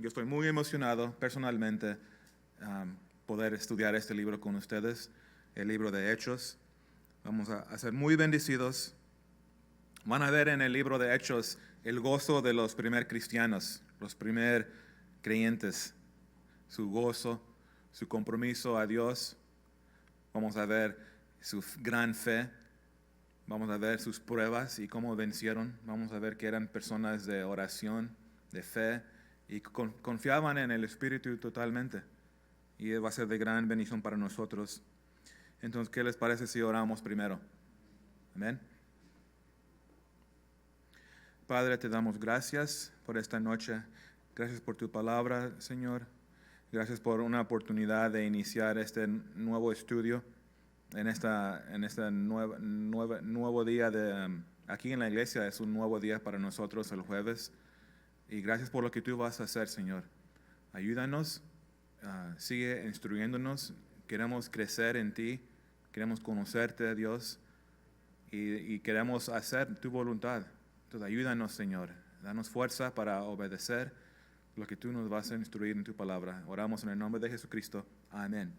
yo estoy muy emocionado personalmente poder estudiar este libro con ustedes, el libro de Hechos. Vamos a ser muy bendecidos. Van a ver en el libro de Hechos el gozo de los primer cristianos, los primer creyentes, su gozo, su compromiso a Dios. Vamos a ver su gran fe. Vamos a ver sus pruebas y cómo vencieron. Vamos a ver que eran personas de oración, de fe y confiaban en el Espíritu totalmente. Y va a ser de gran bendición para nosotros. Entonces, ¿qué les parece si oramos primero? Amén. Padre, te damos gracias por esta noche. Gracias por tu palabra, Señor. Gracias por una oportunidad de iniciar este nuevo estudio en este nuevo día aquí en la iglesia. Es un nuevo día para nosotros el jueves. Y gracias por lo que tú vas a hacer, Señor. Ayúdanos, sigue instruyéndonos. Queremos crecer en ti, queremos conocerte, Dios, y queremos hacer tu voluntad. Entonces ayúdanos, Señor. Danos fuerza para obedecer lo que tú nos vas a instruir en tu palabra. Oramos en el nombre de Jesucristo. Amén.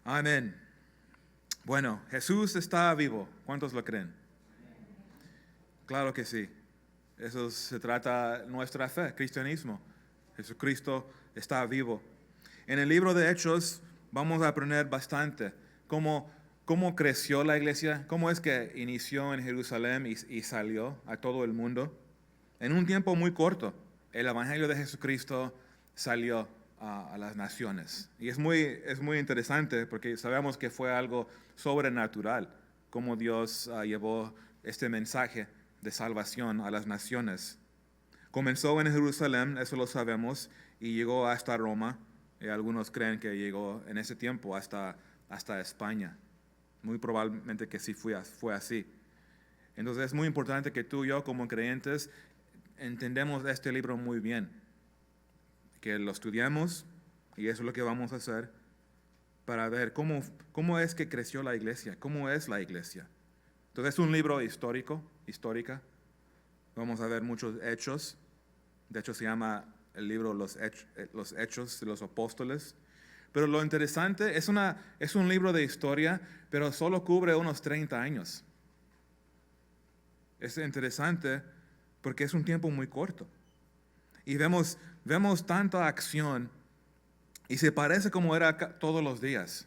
Amén. Bueno, Jesús está vivo. ¿Cuántos lo creen? Claro que sí. Eso se trata de nuestra fe, cristianismo. Jesucristo está vivo. En el libro de Hechos vamos a aprender bastante cómo creció la iglesia, cómo es que inició en Jerusalén y salió a todo el mundo. En un tiempo muy corto, el Evangelio de Jesucristo salió a las naciones. Y es muy interesante porque sabemos que fue algo sobrenatural, cómo Dios llevó este mensaje de salvación a las naciones. Comenzó en Jerusalén, eso lo sabemos, y llegó hasta Roma. Y algunos creen que llegó en ese tiempo hasta España. Muy probablemente que sí fue así. Entonces es muy importante que tú y yo como creyentes entendemos este libro muy bien. Que lo estudiemos, y eso es lo que vamos a hacer, para ver cómo es que creció la iglesia, cómo es la iglesia. Entonces es un libro histórica. Vamos a ver muchos hechos. De hecho se llama el libro Los Hechos de los Apóstoles. Pero lo interesante, es un libro de historia, pero solo cubre unos 30 años. Es interesante porque es un tiempo muy corto. Y vemos tanta acción y se parece como era todos los días.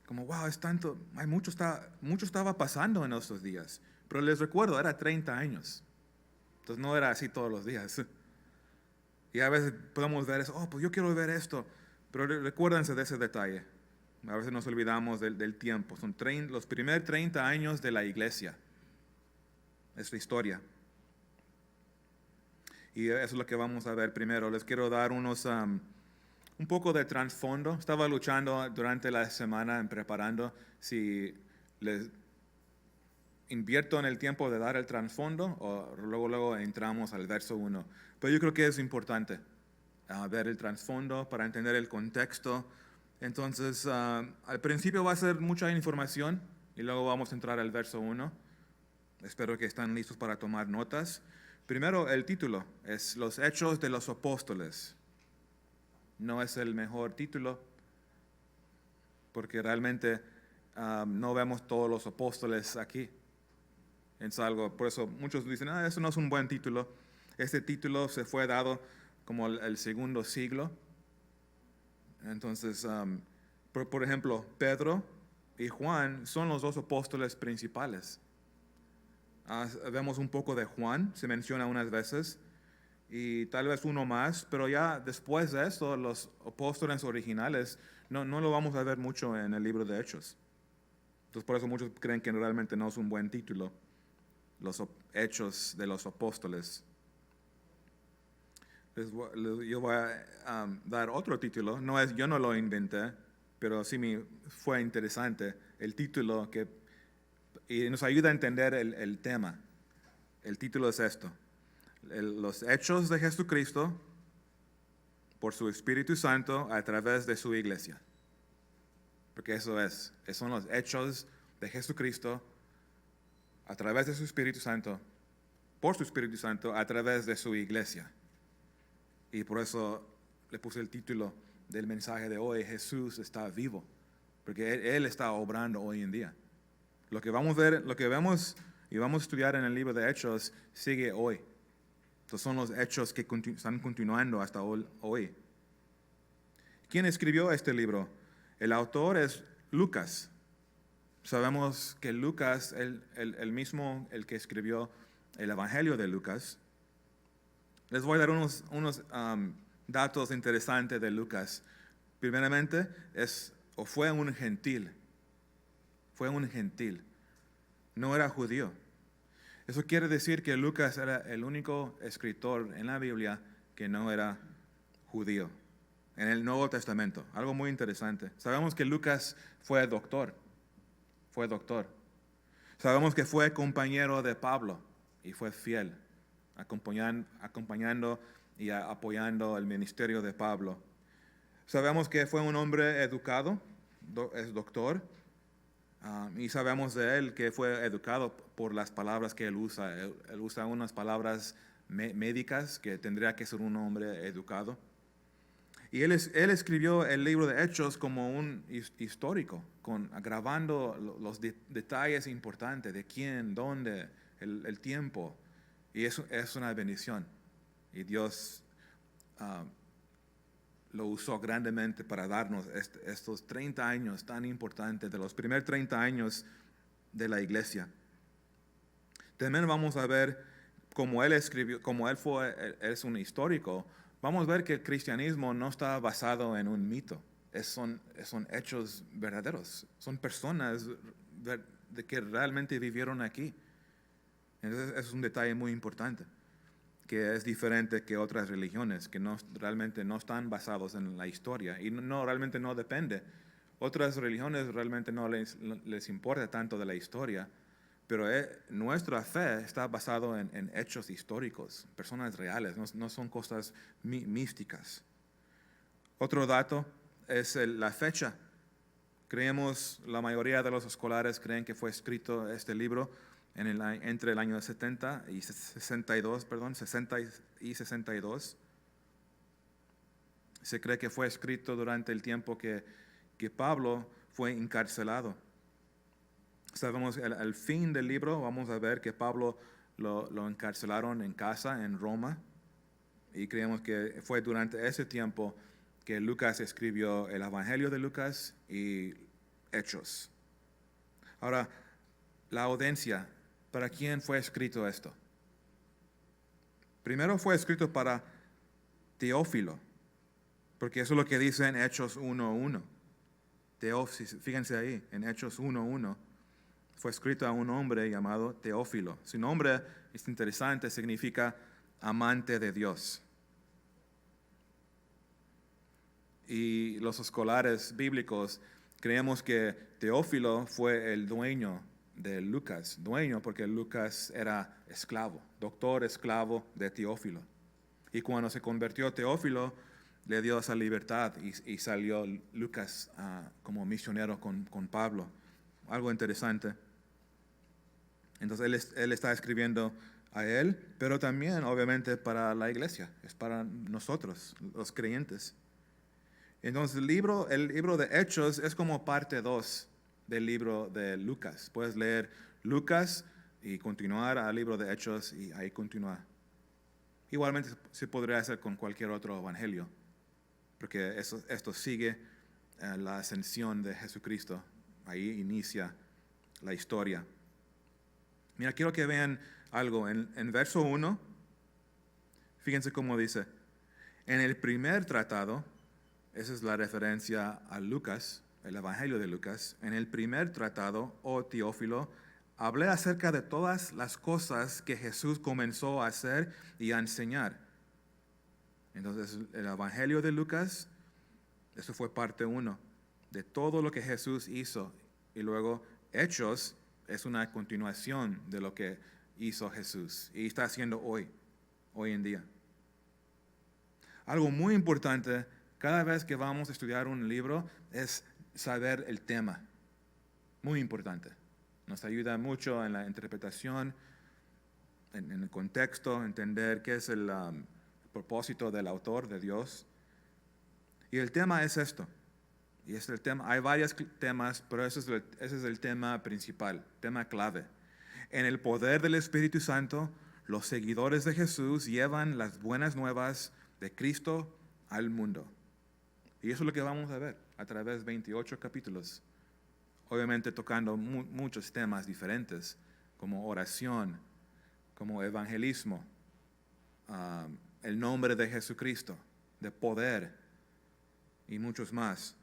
Como, wow, es tanto, mucho estaba pasando en estos días. Pero les recuerdo, era 30 años. Entonces no era así todos los días. Y a veces podemos ver eso, pues yo quiero ver esto. Pero recuérdense de ese detalle. A veces nos olvidamos del tiempo. Son los primeros 30 años de la iglesia. Es la historia. Y eso es lo que vamos a ver primero. Les quiero dar un poco de trasfondo. Estaba luchando durante la semana en preparando si les invierto en el tiempo de dar el trasfondo o luego entramos al verso 1. Pero yo creo que es importante ver el trasfondo para entender el contexto. Entonces, al principio va a ser mucha información y luego vamos a entrar al verso 1. Espero que están listos para tomar notas. Primero, el título es Los Hechos de los Apóstoles. No es el mejor título porque realmente no vemos todos los apóstoles aquí. Es algo, por eso muchos dicen, eso no es un buen título. Este título se fue dado como el segundo siglo. Entonces, por ejemplo, Pedro y Juan son los dos apóstoles principales. Vemos un poco de Juan, se menciona unas veces, y tal vez uno más, pero ya después de eso, los apóstoles originales no lo vamos a ver mucho en el libro de Hechos. Entonces, por eso muchos creen que realmente no es un buen título, los Hechos de los Apóstoles. Yo voy a dar otro título, yo no lo inventé, pero sí fue interesante el título y nos ayuda a entender el tema. El título es esto: Los Hechos de Jesucristo por su Espíritu Santo a través de su iglesia. Porque eso son los hechos de Jesucristo a través de su Espíritu Santo, por su Espíritu Santo, a través de su iglesia. Y por eso le puse el título del mensaje de hoy, Jesús está vivo, porque Él está obrando hoy en día. Lo que vamos a ver, lo que vemos y vamos a estudiar en el libro de Hechos sigue hoy. Estos son los hechos que están continuando hasta hoy. ¿Quién escribió este libro? El autor es Lucas. Sabemos que Lucas, el mismo, el que escribió el Evangelio de Lucas. Les voy a dar unos datos interesantes de Lucas. Primeramente, fue un gentil. Fue un gentil. No era judío. Eso quiere decir que Lucas era el único escritor en la Biblia que no era judío. En el Nuevo Testamento. Algo muy interesante. Sabemos que Lucas fue doctor. Fue doctor. Sabemos que fue compañero de Pablo y fue fiel, acompañando y apoyando el ministerio de Pablo. Sabemos que fue un hombre educado, es doctor, y sabemos de él que fue educado por las palabras que él usa. Él usa unas palabras médicas que tendría que ser un hombre educado. Y él escribió el libro de Hechos como un histórico, grabando los detalles importantes de quién, dónde, el tiempo. Y eso es una bendición. Y Dios lo usó grandemente para darnos estos 30 años tan importantes, de los primeros 30 años de la iglesia. También vamos a ver cómo él escribió, como él es un histórico. Vamos a ver que el cristianismo no está basado en un mito, son hechos verdaderos, son personas que realmente vivieron aquí. Entonces es un detalle muy importante, que es diferente que otras religiones, que realmente no están basados en la historia y realmente no depende. Otras religiones realmente no les importa tanto de la historia, pero nuestra fe está basada en hechos históricos, personas reales, no son cosas místicas. Otro dato es la fecha. La mayoría de los escolares creen que fue escrito este libro entre el año 60 y 62. Se cree que fue escrito durante el tiempo que Pablo fue encarcelado. Sabemos al fin del libro, vamos a ver que Pablo lo encarcelaron en casa en Roma, y creemos que fue durante ese tiempo que Lucas escribió el Evangelio de Lucas y Hechos. Ahora, la audiencia, ¿para quién fue escrito esto? Primero fue escrito para Teófilo, porque eso es lo que dice en Hechos 1:1. Fíjense ahí, en Hechos 1:1. Fue escrito a un hombre llamado Teófilo. Su nombre es interesante, significa amante de Dios. Y los escolares bíblicos creemos que Teófilo fue el dueño de Lucas. Dueño porque Lucas era esclavo, doctor esclavo de Teófilo. Y cuando se convirtió Teófilo, le dio esa libertad y salió Lucas como misionero con Pablo. Algo interesante. Entonces él está escribiendo a él, pero también obviamente para la iglesia, es para nosotros, los creyentes. Entonces el libro de Hechos es como parte 2 del libro de Lucas. Puedes leer Lucas y continuar al libro de Hechos y ahí continuar. Igualmente se podría hacer con cualquier otro evangelio, porque esto sigue la ascensión de Jesucristo. Ahí inicia la historia. Mira, quiero que vean algo. En verso 1, fíjense cómo dice: en el primer tratado, esa es la referencia a Lucas, el Evangelio de Lucas. En el primer tratado, oh Teófilo, hablé acerca de todas las cosas que Jesús comenzó a hacer y a enseñar. Entonces, el Evangelio de Lucas, eso fue parte 1 de todo lo que Jesús hizo. Y luego, Hechos es una continuación de lo que hizo Jesús y está haciendo hoy en día. Algo muy importante cada vez que vamos a estudiar un libro es saber el tema. Muy importante. Nos ayuda mucho en la interpretación, en el contexto, entender qué es el propósito del autor, de Dios. Y el tema es esto. Y es el tema, hay varios temas, pero ese es el tema principal, tema clave. En el poder del Espíritu Santo, los seguidores de Jesús llevan las buenas nuevas de Cristo al mundo. Y eso es lo que vamos a ver a través de 28 capítulos. Obviamente tocando muchos temas diferentes, como oración, como evangelismo, el nombre de Jesucristo, de poder y muchos más.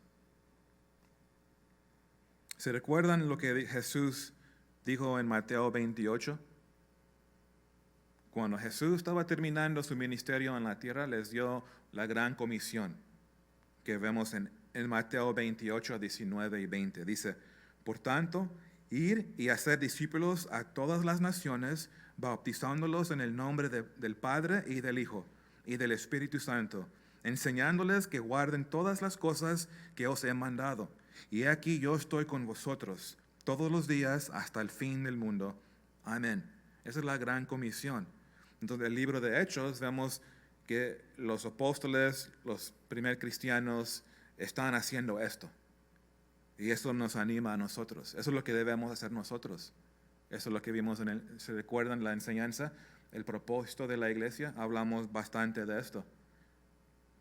¿Se recuerdan lo que Jesús dijo en Mateo 28? Cuando Jesús estaba terminando su ministerio en la tierra, les dio la gran comisión que vemos en Mateo 28, 19 y 20. Dice, por tanto, ir y hacer discípulos a todas las naciones, bautizándolos en el nombre del Padre y del Hijo y del Espíritu Santo, enseñándoles que guarden todas las cosas que os he mandado. Y he aquí yo estoy con vosotros todos los días hasta el fin del mundo. Amén. Esa es la gran comisión. Entonces, en el libro de Hechos vemos que los apóstoles, los primeros cristianos, están haciendo esto. Y eso nos anima a nosotros. Eso es lo que debemos hacer nosotros. Eso es lo que vimos ¿se recuerdan la enseñanza? El propósito de la iglesia. Hablamos bastante de esto.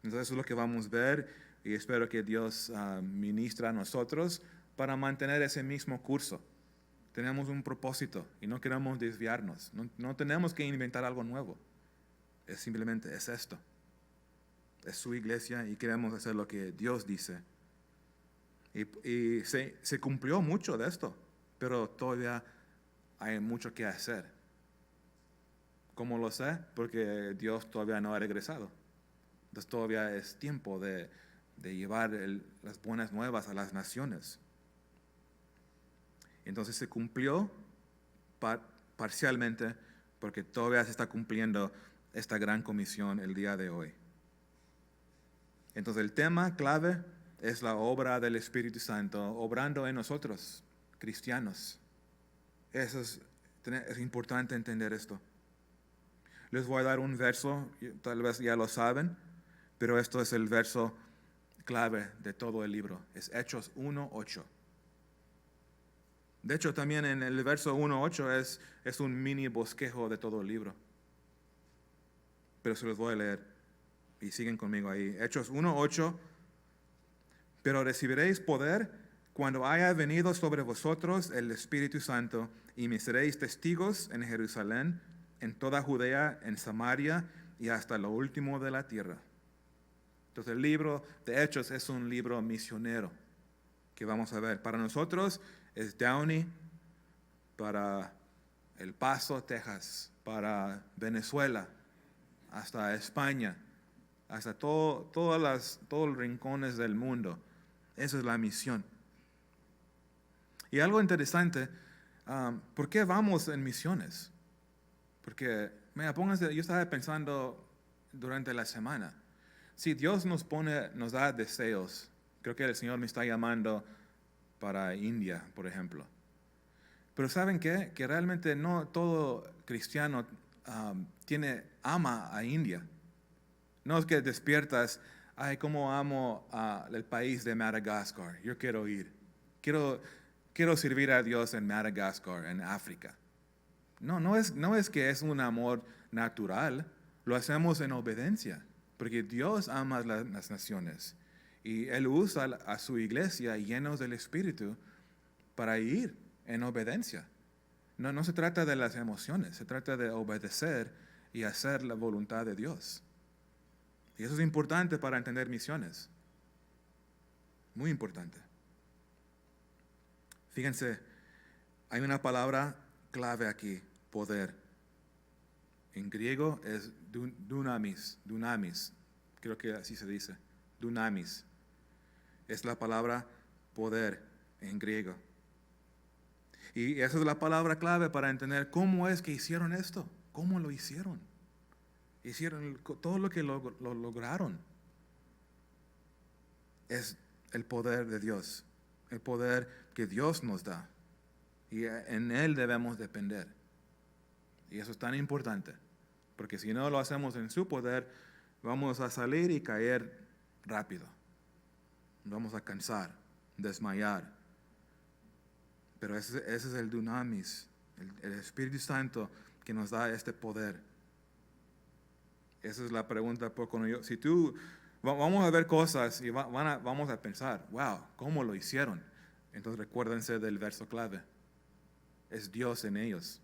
Entonces, eso es lo que vamos a ver y espero que Dios ministra a nosotros para mantener ese mismo curso. Tenemos un propósito y no queremos desviarnos. No tenemos que inventar algo nuevo. Simplemente es esto. Es su iglesia y queremos hacer lo que Dios dice. Y se cumplió mucho de esto, pero todavía hay mucho que hacer. ¿Cómo lo sé? Porque Dios todavía no ha regresado. Entonces todavía es tiempo de llevar las buenas nuevas a las naciones. Entonces se cumplió parcialmente porque todavía se está cumpliendo esta gran comisión el día de hoy. Entonces el tema clave es la obra del Espíritu Santo obrando en nosotros, cristianos. Es importante entender esto. Les voy a dar un verso, tal vez ya lo saben, pero esto es el verso clave de todo el libro. Es Hechos 1:8. De hecho, también en el verso 1:8 es un mini bosquejo de todo el libro. Pero se los voy a leer y siguen conmigo ahí. Hechos 1:8. Pero recibiréis poder cuando haya venido sobre vosotros el Espíritu Santo y me seréis testigos en Jerusalén, en toda Judea, en Samaria y hasta lo último de la tierra. Entonces el libro de Hechos es un libro misionero que vamos a ver. Para nosotros es Downey, para El Paso, Texas, para Venezuela, hasta España, hasta todos los rincones del mundo. Esa es la misión. Y algo interesante, ¿por qué vamos en misiones? Porque, yo estaba pensando durante la semana, si Dios nos da deseos, creo que el Señor me está llamando para India, por ejemplo. Pero ¿saben qué? Que realmente no todo cristiano ama a India. No es que despiertas, ay, cómo amo el país de Madagascar, yo quiero ir. Quiero servir a Dios en Madagascar, en África. No es que es un amor natural, lo hacemos en obediencia, porque Dios ama las naciones y Él usa a su iglesia llenos del Espíritu para ir en obediencia. No se trata de las emociones, se trata de obedecer y hacer la voluntad de Dios. Y eso es importante para entender misiones. Muy importante. Fíjense, hay una palabra clave aquí, poder. En griego es dunamis, creo que así se dice, dunamis. Es la palabra poder en griego. Y esa es la palabra clave para entender cómo es que hicieron esto, cómo lo hicieron. Hicieron todo lo que lo lograron. Es el poder de Dios, el poder que Dios nos da. Y en Él debemos depender. Y eso es tan importante, porque si no lo hacemos en su poder, vamos a salir y caer rápido. Vamos a cansar, desmayar. Pero ese es el dunamis, el Espíritu Santo que nos da este poder. Esa es la pregunta. Si tú, vamos a ver cosas y vamos a pensar, wow, ¿cómo lo hicieron? Entonces recuérdense del verso clave. Es Dios en ellos.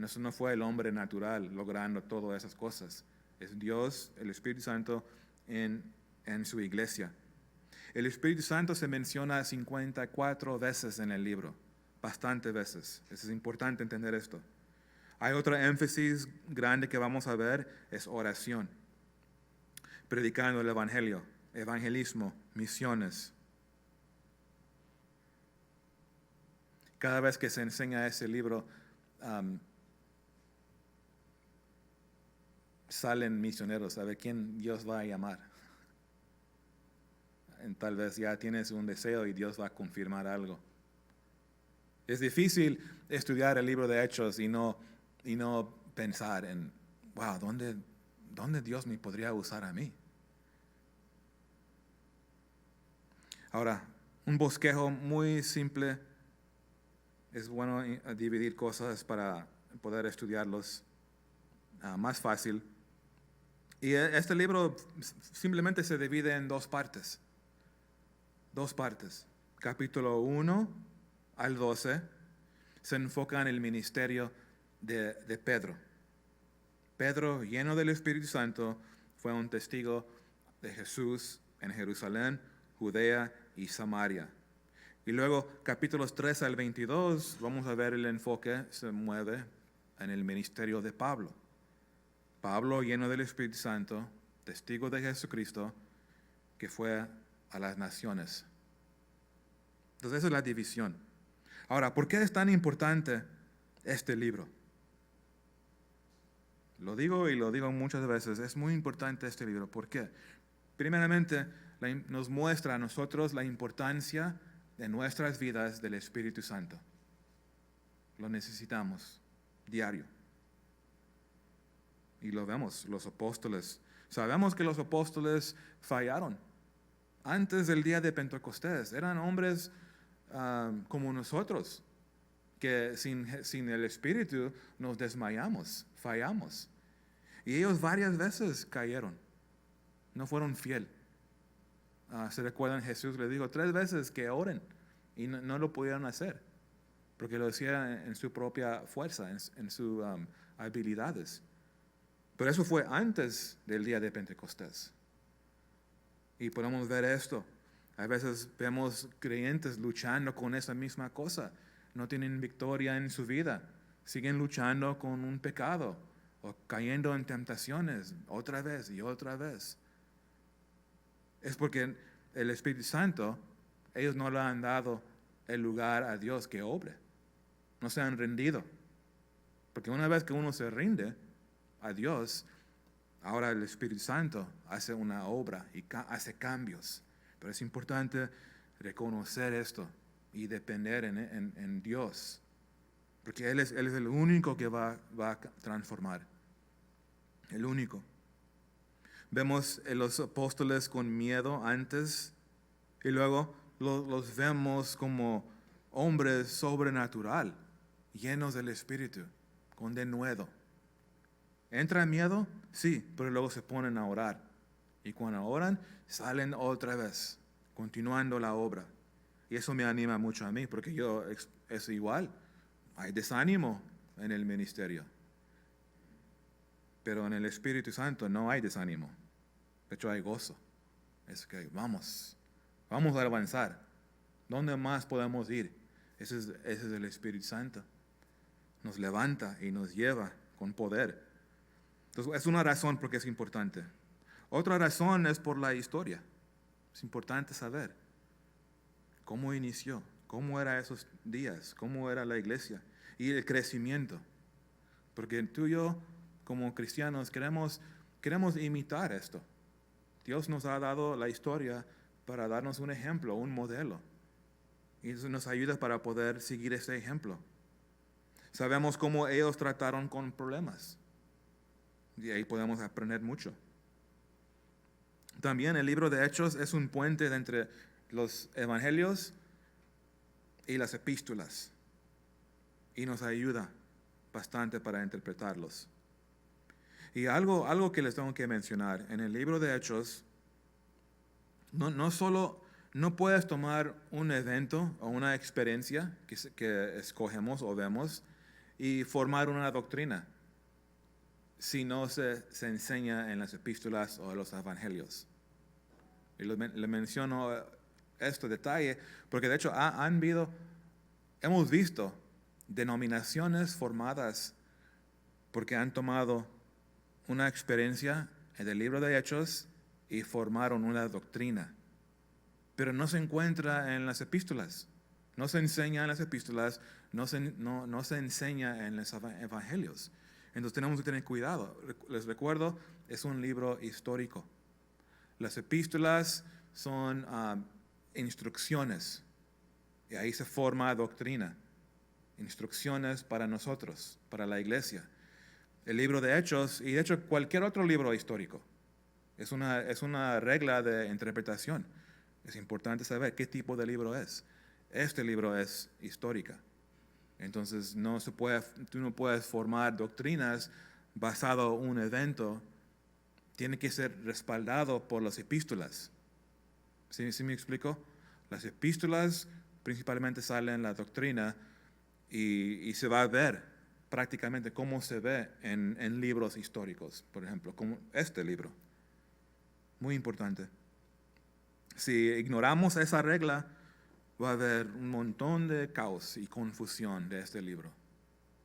Eso no fue el hombre natural logrando todas esas cosas. Es Dios, el Espíritu Santo en su iglesia. El Espíritu Santo se menciona 54 veces en el libro. Bastantes veces. Es importante entender esto. Hay otra énfasis grande que vamos a ver, es oración. Predicando el evangelio, evangelismo, misiones. Cada vez que se enseña ese libro, salen misioneros a ver quién Dios va a llamar. Tal vez ya tienes un deseo y Dios va a confirmar algo. Es difícil estudiar el libro de Hechos y no pensar en, wow, ¿dónde Dios me podría usar a mí? Ahora, un bosquejo muy simple. Es bueno dividir cosas para poder estudiarlos más fácil. Y este libro simplemente se divide en dos partes. Capítulo 1 al 12 se enfoca en el ministerio de Pedro. Pedro, lleno del Espíritu Santo, fue un testigo de Jesús en Jerusalén, Judea y Samaria. Y luego, capítulos 3 al 22, vamos a ver el enfoque se mueve en el ministerio de Pablo. Pablo, lleno del Espíritu Santo, testigo de Jesucristo, que fue a las naciones. Entonces, esa es la división. Ahora, ¿por qué es tan importante este libro? Lo digo muchas veces, es muy importante este libro. ¿Por qué? Primeramente, nos muestra a nosotros la importancia de nuestras vidas del Espíritu Santo. Lo necesitamos diario. Y lo vemos, los apóstoles. Sabemos que los apóstoles fallaron. Antes del día de Pentecostés, eran hombres como nosotros, que sin el Espíritu nos desmayamos, fallamos. Y ellos varias veces cayeron, no fueron fieles. ¿Se recuerdan? Jesús les dijo 3 veces que oren y no lo pudieron hacer, porque lo hacían en su propia fuerza, en sus habilidades. Pero eso fue antes del día de Pentecostés. Y podemos ver esto. A veces vemos creyentes luchando con esa misma cosa. No tienen victoria en su vida. Siguen luchando con un pecado o cayendo en tentaciones otra vez y otra vez. Es porque el Espíritu Santo, ellos no le han dado el lugar a Dios que obre. No se han rendido. Porque una vez que uno se rinde a Dios, ahora el Espíritu Santo hace una obra y hace cambios. Pero es importante reconocer esto y depender en Dios. Porque Él es el único que va a transformar. El único. Vemos a los apóstoles con miedo antes y luego los vemos como hombres sobrenatural, llenos del Espíritu, con denuedo. ¿Entra miedo? Sí, pero luego se ponen a orar. Y cuando oran, salen otra vez, continuando la obra. Y eso me anima mucho a mí, porque es igual. Hay desánimo en el ministerio. Pero en el Espíritu Santo no hay desánimo. De hecho, hay gozo. Es que vamos a avanzar. ¿Dónde más podemos ir? Ese es el Espíritu Santo. Nos levanta y nos lleva con poder. Entonces, es una razón porque es importante. Otra razón es por la historia. Es importante saber cómo inició, cómo eran esos días, cómo era la iglesia y el crecimiento. Porque tú y yo, como cristianos, queremos imitar esto. Dios nos ha dado la historia para darnos un ejemplo, un modelo. Y eso nos ayuda para poder seguir ese ejemplo. Sabemos cómo ellos trataron con problemas. Y ahí podemos aprender mucho. También el libro de Hechos es un puente entre los evangelios y las epístolas y nos ayuda bastante para interpretarlos. Y algo que les tengo que mencionar, en el libro de Hechos, no puedes tomar un evento o una experiencia que escogemos o vemos y formar una doctrina si no se enseña en las epístolas o los evangelios. Y le menciono este detalle porque de hecho hemos visto denominaciones formadas porque han tomado una experiencia en el libro de Hechos y formaron una doctrina. Pero no se encuentra en las epístolas, no se enseña en las epístolas, no se enseña en los evangelios. Entonces tenemos que tener cuidado. Les recuerdo, es un libro histórico. Las epístolas son instrucciones, y ahí se forma doctrina, instrucciones para nosotros, para la iglesia. El libro de Hechos, y de hecho cualquier otro libro histórico, es una regla de interpretación. Es importante saber qué tipo de libro es. Este libro es histórica. Entonces tú no puedes formar doctrinas basado en un evento. Tiene que ser respaldado por las epístolas. ¿Sí me explico? Las epístolas principalmente salen la doctrina y se va a ver prácticamente cómo se ve en libros históricos, por ejemplo, como este libro. Muy importante. Si ignoramos esa regla, va a haber un montón de caos y confusión de este libro.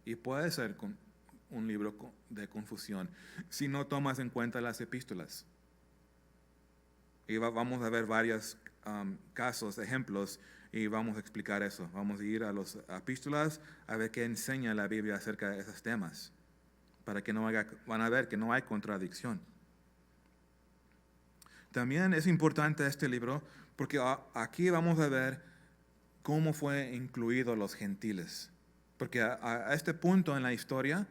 Y puede ser un libro de confusión si no tomas en cuenta las epístolas. Y vamos a ver varios casos, ejemplos, y vamos a explicar eso. Vamos a ir a las epístolas a ver qué enseña la Biblia acerca de esos temas, para que van a ver que no hay contradicción. También es importante este libro porque aquí vamos a ver cómo fue incluido los gentiles. Porque a este punto en la historia,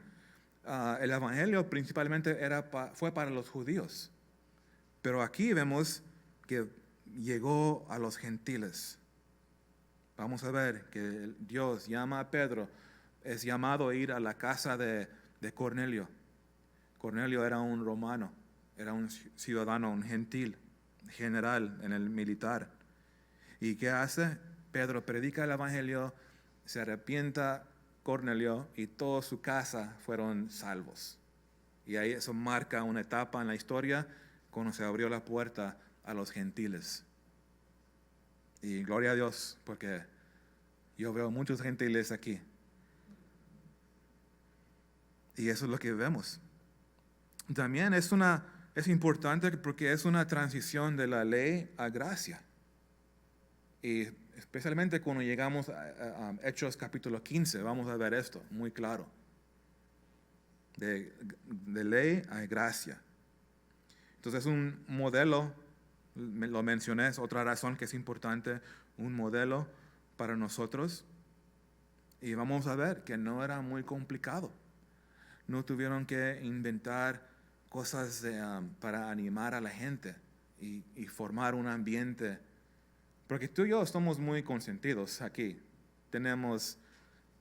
el evangelio principalmente fue para los judíos. Pero aquí vemos que llegó a los gentiles. Vamos a ver que Dios llama a Pedro, es llamado a ir a la casa de Cornelio. Cornelio era un romano, era un ciudadano, un gentil, general en el militar. ¿Y qué hace? Pedro predica el evangelio, se arrepienta Cornelio y toda su casa fueron salvos. Y ahí eso marca una etapa en la historia cuando se abrió la puerta a los gentiles. Y gloria a Dios, porque yo veo muchos gentiles aquí. Y eso es lo que vemos. También es importante porque es una transición de la ley a gracia. Y especialmente cuando llegamos a Hechos capítulo 15, vamos a ver esto muy claro. De ley a gracia. Entonces es un modelo, lo mencioné, es otra razón que es importante, un modelo para nosotros. Y vamos a ver que no era muy complicado. No tuvieron que inventar cosas para animar a la gente y formar un ambiente. Porque tú y yo somos muy consentidos aquí. Tenemos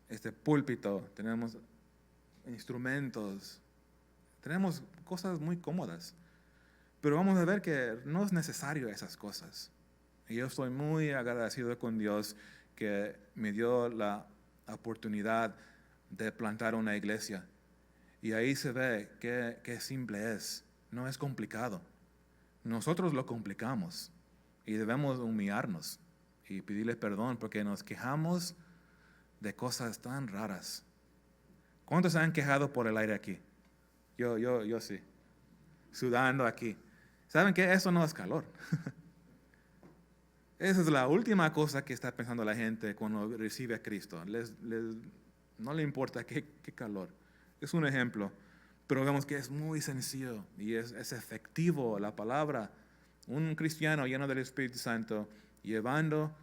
este púlpito, tenemos instrumentos, tenemos cosas muy cómodas. Pero vamos a ver que no es necesario esas cosas. Y yo estoy muy agradecido con Dios que me dio la oportunidad de plantar una iglesia. Y ahí se ve qué simple es. No es complicado. Nosotros lo complicamos. Y debemos humillarnos y pedirle perdón porque nos quejamos de cosas tan raras. ¿Cuántos se han quejado por el aire aquí? Yo sí. Sudando aquí. ¿Saben qué? Eso no es calor. Esa es la última cosa que está pensando la gente cuando recibe a Cristo. No le importa qué calor. Es un ejemplo. Pero vemos que es muy sencillo y es efectivo la palabra. Un cristiano lleno del Espíritu Santo, llevando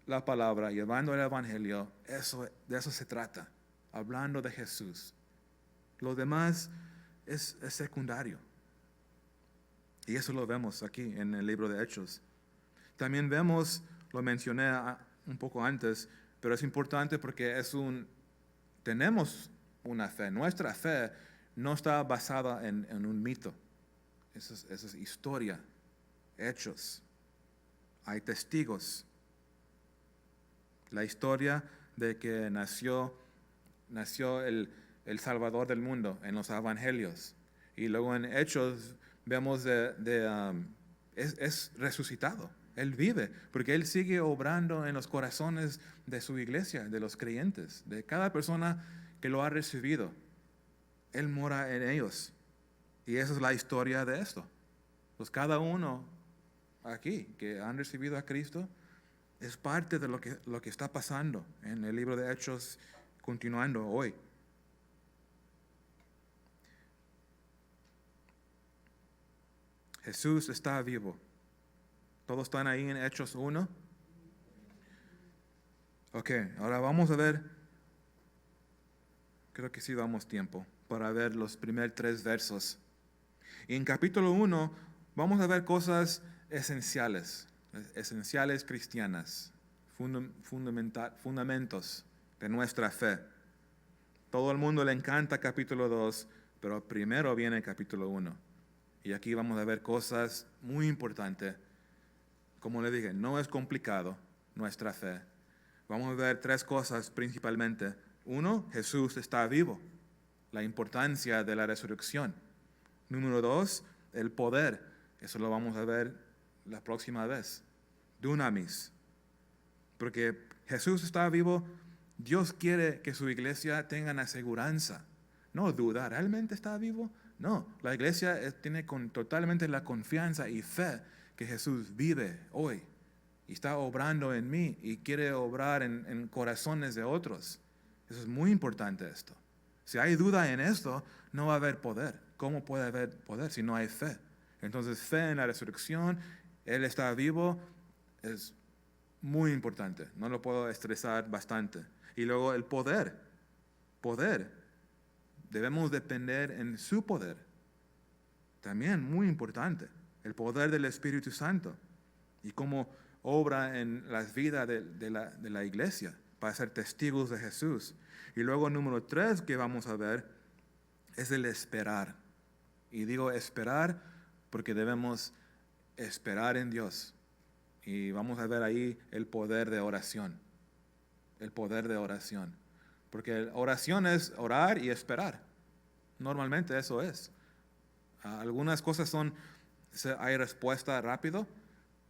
la palabra, llevando el Evangelio, de eso se trata, hablando de Jesús. Lo demás es secundario. Y eso lo vemos aquí en el libro de Hechos. También vemos, lo mencioné un poco antes, pero es importante porque tenemos una fe. Nuestra fe no está basada en un mito. Eso es historia, hechos. Hay testigos. La historia de que nació el Salvador del mundo en los evangelios. Y luego en Hechos vemos es resucitado. Él vive, porque Él sigue obrando en los corazones de su iglesia, de los creyentes, de cada persona que lo ha recibido. Él mora en ellos. Y esa es la historia de esto. Pues cada uno aquí que han recibido a Cristo es parte de lo que está pasando en el libro de Hechos, continuando hoy. Jesús está vivo. ¿Todos están ahí en Hechos 1? Ok, ahora vamos a ver, creo que sí damos tiempo para ver los primeros 3 versos. Y en capítulo 1 vamos a ver cosas esenciales cristianas, fundamentos de nuestra fe. Todo el mundo le encanta capítulo 2, pero primero viene el capítulo 1. Y aquí vamos a ver cosas muy importantes. Como le dije, no es complicado nuestra fe. Vamos a ver 3 cosas principalmente. 1, Jesús está vivo. La importancia de la resurrección. Número 2, el poder. Eso lo vamos a ver la próxima vez. Dunamis. Porque Jesús está vivo, Dios quiere que su iglesia tenga la aseguranza. No duda, ¿realmente está vivo? No, la iglesia tiene totalmente la confianza y fe que Jesús vive hoy y está obrando en mí y quiere obrar en corazones de otros. Eso es muy importante esto. Si hay duda en esto, no va a haber poder. ¿Cómo puede haber poder si no hay fe? Entonces, fe en la resurrección, Él está vivo, es muy importante. No lo puedo estresar bastante. Y luego el poder. Poder. Debemos depender en su poder. También muy importante. El poder del Espíritu Santo. Y cómo obra en las vidas de la iglesia para ser testigos de Jesús. Y luego número 3 que vamos a ver es el esperar. Y digo esperar porque debemos esperar en Dios. Y vamos a ver ahí el poder de oración. El poder de oración. Porque oración es orar y esperar. Normalmente eso es. Algunas cosas hay respuesta rápido,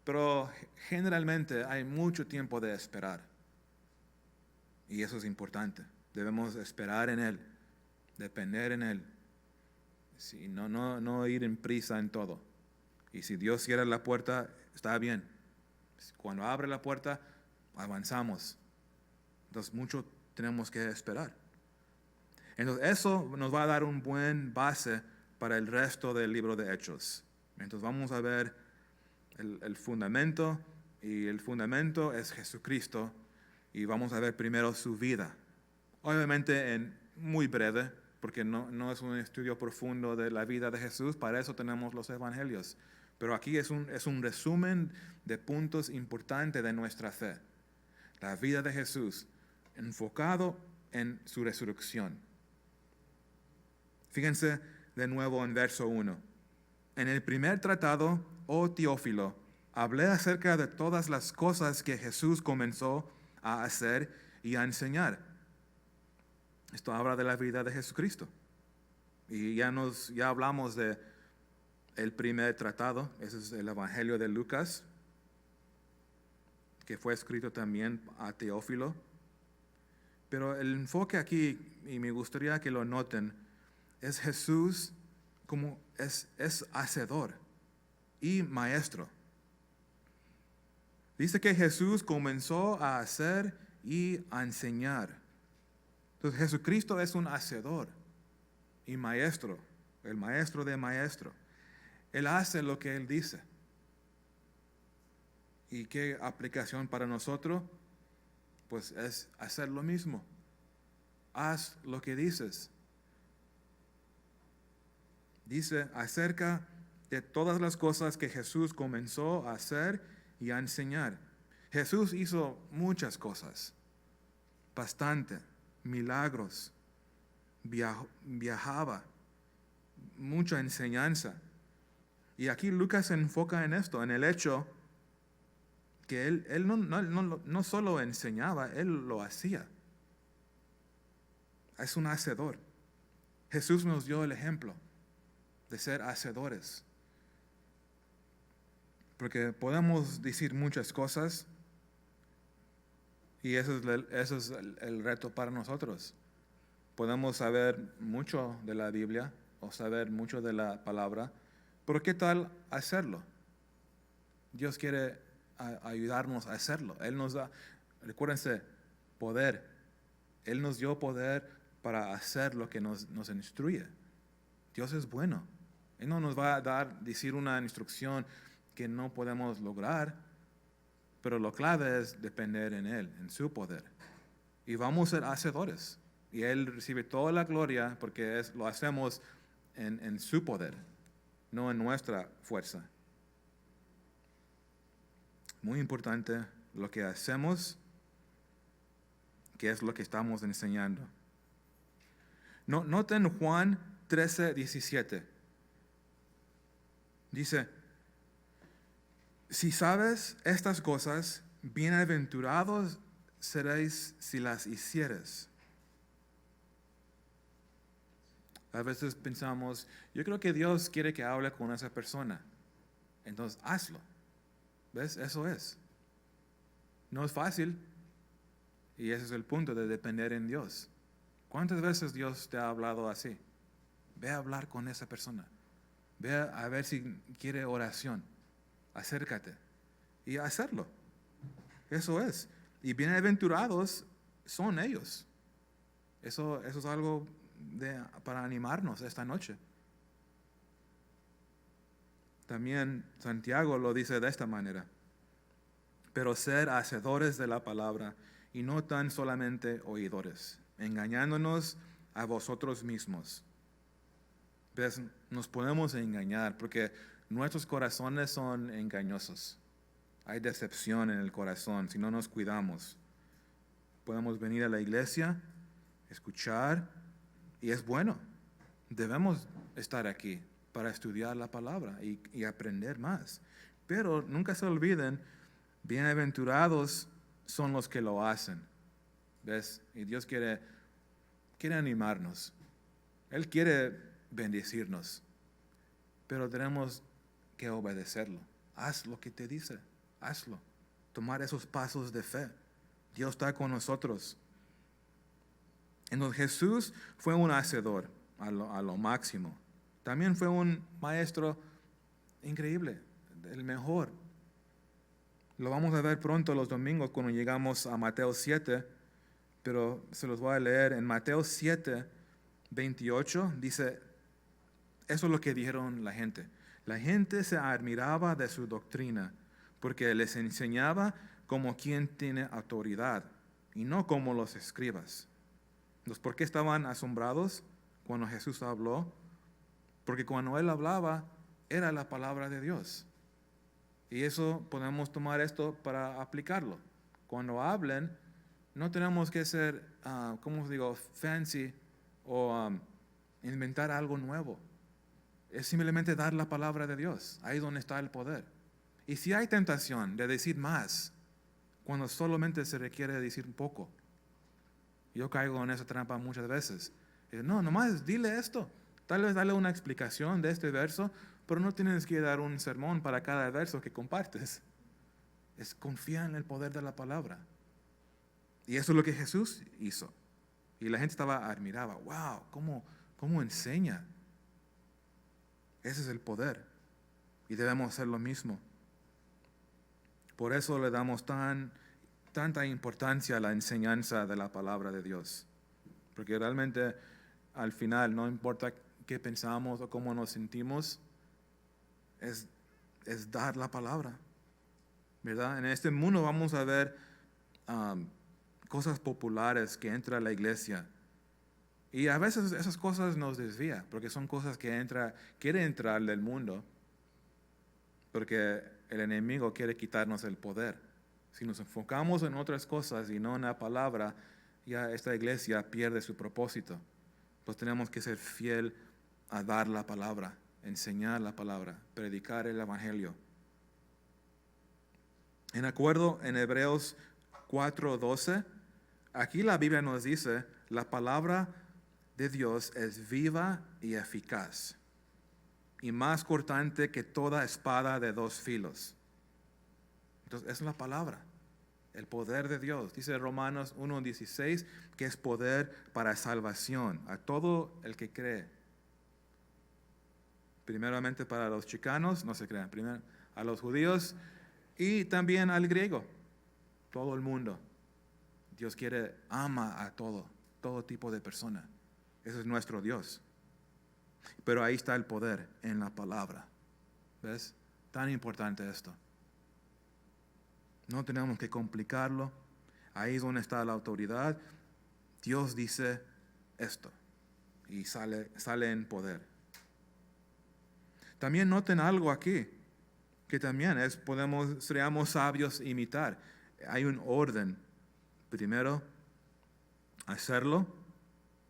pero generalmente hay mucho tiempo de esperar. Y eso es importante. Debemos esperar en Él, depender en Él. Sí, no ir en prisa en todo. Y si Dios cierra la puerta, está bien. Cuando abre la puerta, avanzamos. Entonces, mucho tenemos que esperar. Entonces, eso nos va a dar un buen base para el resto del libro de Hechos. Entonces, vamos a ver el fundamento, y el fundamento es Jesucristo, y vamos a ver primero su vida. Obviamente, muy breve, porque no es un estudio profundo de la vida de Jesús, para eso tenemos los evangelios. Pero aquí es un resumen de puntos importantes de nuestra fe. La vida de Jesús, enfocado en su resurrección. Fíjense de nuevo en verso 1. En el primer tratado, oh Teófilo, hablé acerca de todas las cosas que Jesús comenzó a hacer y a enseñar. Esto habla de la vida de Jesucristo. Y ya hablamos de el primer tratado, ese es el Evangelio de Lucas, que fue escrito también a Teófilo. Pero el enfoque aquí, y me gustaría que lo noten, es Jesús como es hacedor y maestro. Dice que Jesús comenzó a hacer y a enseñar. Entonces Jesucristo es un hacedor y maestro, el maestro de maestro. Él hace lo que Él dice. ¿Y qué aplicación para nosotros? Pues es hacer lo mismo. Haz lo que dices. Dice acerca de todas las cosas que Jesús comenzó a hacer y a enseñar. Jesús hizo muchas cosas, bastante, milagros, viajaba, mucha enseñanza. Y aquí Lucas se enfoca en esto, en el hecho que él no solo enseñaba, él lo hacía. Es un hacedor. Jesús nos dio el ejemplo de ser hacedores. Porque podemos decir muchas cosas y eso es el reto para nosotros. Podemos saber mucho de la Biblia o saber mucho de la palabra, pero ¿qué tal hacerlo? Dios quiere ayudarnos a hacerlo. Él nos da, recuérdense, poder. Él nos dio poder para hacer lo que nos instruye. Dios es bueno. Él no nos va a decir una instrucción que no podemos lograr, pero lo clave es depender en Él, en su poder. Y vamos a ser hacedores. Y Él recibe toda la gloria porque lo hacemos en su poder, no en nuestra fuerza. Muy importante lo que hacemos, que es lo que estamos enseñando. Noten Juan 13:17. Dice, si sabes estas cosas, bienaventurados seréis si las hicieres. A veces pensamos, yo creo que Dios quiere que hable con esa persona. Entonces, hazlo. ¿Ves? Eso es. No es fácil. Y ese es el punto de depender en Dios. ¿Cuántas veces Dios te ha hablado así? Ve a hablar con esa persona. Ve a ver si quiere oración. Acércate. Y hacerlo. Eso es. Y bienaventurados son ellos. Eso es algo para animarnos esta noche. También Santiago lo dice de esta manera. Pero ser hacedores de la palabra y no tan solamente oidores, engañándonos a vosotros mismos. ¿Ves? Nos podemos engañar porque nuestros corazones son engañosos. Hay decepción en el corazón si no nos cuidamos. Podemos venir a la iglesia, escuchar, y es bueno. Debemos estar aquí para estudiar la palabra y aprender más. Pero nunca se olviden, bienaventurados son los que lo hacen. ¿Ves? Y Dios quiere animarnos. Él quiere bendecirnos. Pero tenemos que obedecerlo. Haz lo que te dice. Hazlo. Tomar esos pasos de fe. Dios está con nosotros. Entonces Jesús fue un hacedor a lo máximo. También fue un maestro increíble, el mejor. Lo vamos a ver pronto los domingos cuando llegamos a Mateo 7, pero se los voy a leer. En Mateo 7:28 dice, eso es lo que dijeron la gente. La gente se admiraba de su doctrina porque les enseñaba como quien tiene autoridad y no como los escribas. Entonces, ¿por qué estaban asombrados cuando Jesús habló? Porque cuando Él hablaba, era la palabra de Dios. Y eso podemos tomar esto para aplicarlo. Cuando hablen, no tenemos que ser, fancy o inventar algo nuevo. Es simplemente dar la palabra de Dios. Ahí es donde está el poder. Y si hay tentación de decir más, cuando solamente se requiere decir un poco. Yo caigo en esa trampa muchas veces. No, nomás dile esto. Tal vez dale una explicación de este verso, pero no tienes que dar un sermón para cada verso que compartes. Es confiar en el poder de la palabra. Y eso es lo que Jesús hizo. Y la gente admiraba. Wow, ¿cómo enseña? Ese es el poder. Y debemos hacer lo mismo. Por eso le damos tanta importancia a la enseñanza de la palabra de Dios. Porque realmente al final no importa qué pensamos o cómo nos sentimos, es dar la palabra. ¿Verdad? En este mundo vamos a ver cosas populares que entra a la iglesia. Y a veces esas cosas nos desvían, porque son cosas que quiere entrar del mundo, porque el enemigo quiere quitarnos el poder. Si nos enfocamos en otras cosas y no en la palabra, ya esta iglesia pierde su propósito. Pues tenemos que ser fiel a dar la palabra, enseñar la palabra, predicar el evangelio. En acuerdo en Hebreos 4:12, aquí la Biblia nos dice, la palabra de Dios es viva y eficaz, y más cortante que toda espada de dos filos. Entonces, es la palabra, el poder de Dios. Dice Romanos 1:16 que es poder para salvación a todo el que cree. Primeramente para los chicanos, no se crean, primero a los judíos y también al griego, todo el mundo. Dios ama a todo tipo de persona. Ese es nuestro Dios. Pero ahí está el poder en la palabra. ¿Ves? Tan importante esto. No tenemos que complicarlo. Ahí es donde está la autoridad. Dios dice esto y sale en poder. También noten algo aquí, que también seríamos sabios imitar. Hay un orden. Primero, hacerlo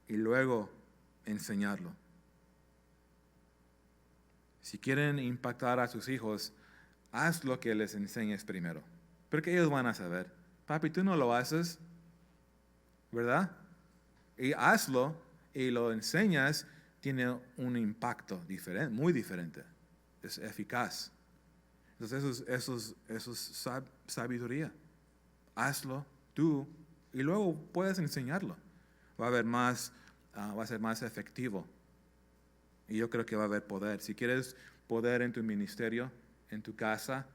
y luego enseñarlo. Si quieren impactar a sus hijos, haz lo que les enseñes primero. Porque ellos van a saber. Papi, tú no lo haces, ¿verdad? Y hazlo y lo enseñas, tiene un impacto diferente, muy diferente. Es eficaz. Entonces eso es sabiduría. Hazlo tú y luego puedes enseñarlo. Va a ser más efectivo. Y yo creo que va a haber poder. Si quieres poder en tu ministerio, en tu casa,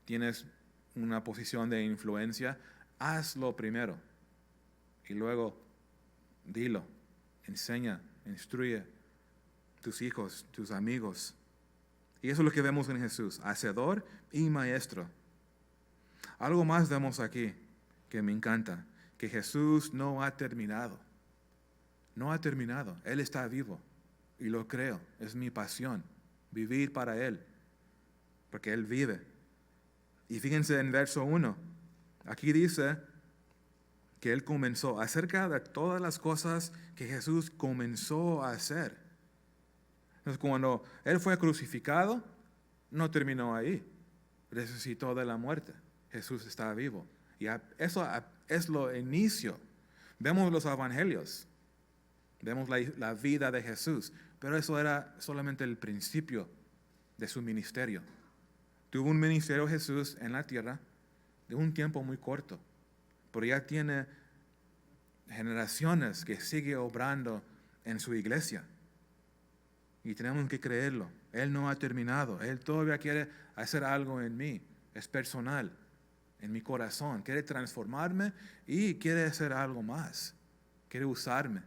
tienes una posición de influencia, hazlo primero. Y luego dilo, enseña, instruye tus hijos, tus amigos. Y eso es lo que vemos en Jesús, hacedor y maestro. Algo más vemos aquí que me encanta, que Jesús no ha terminado. No ha terminado, Él está vivo y lo creo, es mi pasión, vivir para Él, porque Él vive. Y fíjense en verso 1, aquí dice que Él comenzó, acerca de todas las cosas que Jesús comenzó a hacer. Entonces cuando Él fue crucificado, no terminó ahí, resucitó de la muerte. Jesús está vivo. Y eso es lo inicio. Vemos los evangelios, vemos la vida de Jesús, pero eso era solamente el principio de su ministerio. Tuvo un ministerio Jesús en la tierra de un tiempo muy corto, pero ya tiene generaciones que sigue obrando en su iglesia. Y tenemos que creerlo. Él no ha terminado. Él todavía quiere hacer algo en mí. Es personal, en mi corazón. Quiere transformarme y quiere hacer algo más. Quiere usarme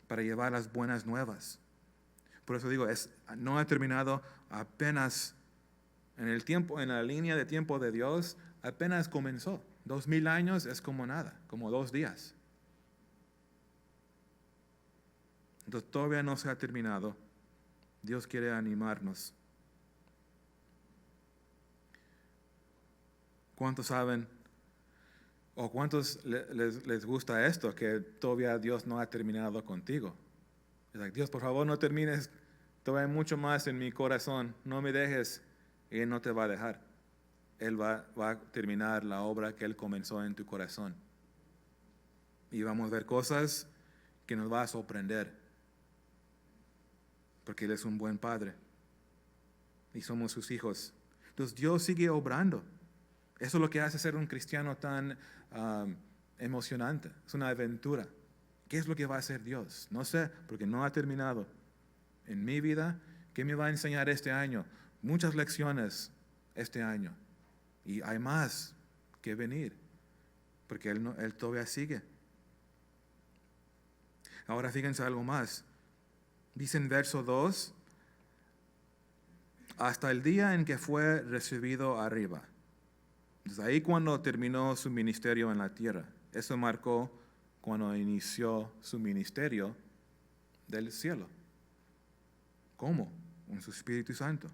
para llevar las buenas nuevas. Por eso digo, no ha terminado apenas en la línea de tiempo de Dios, apenas comenzó. 2000 años es como nada, como 2 días. Entonces todavía no se ha terminado. Dios quiere animarnos. ¿Cuántos saben o cuántos les gusta esto, que todavía Dios no ha terminado contigo? Es like, Dios, por favor, no termines, todavía hay mucho más en mi corazón, no me dejes, y Él no te va a dejar. Él va a terminar la obra que Él comenzó en tu corazón. Y vamos a ver cosas que nos va a sorprender, porque Él es un buen Padre y somos sus hijos. Entonces Dios sigue obrando. Eso es lo que hace ser un cristiano tan emocionante. Es una aventura. ¿Qué es lo que va a hacer Dios? No sé, porque no ha terminado. En mi vida, ¿qué me va a enseñar este año? Muchas lecciones este año. Y hay más que venir, porque Él todavía sigue. Ahora fíjense algo más. Dice en verso 2, hasta el día en que fue recibido arriba. Desde ahí cuando terminó su ministerio en la tierra. Eso marcó cuando inició su ministerio del cielo. ¿Cómo? En su Espíritu Santo.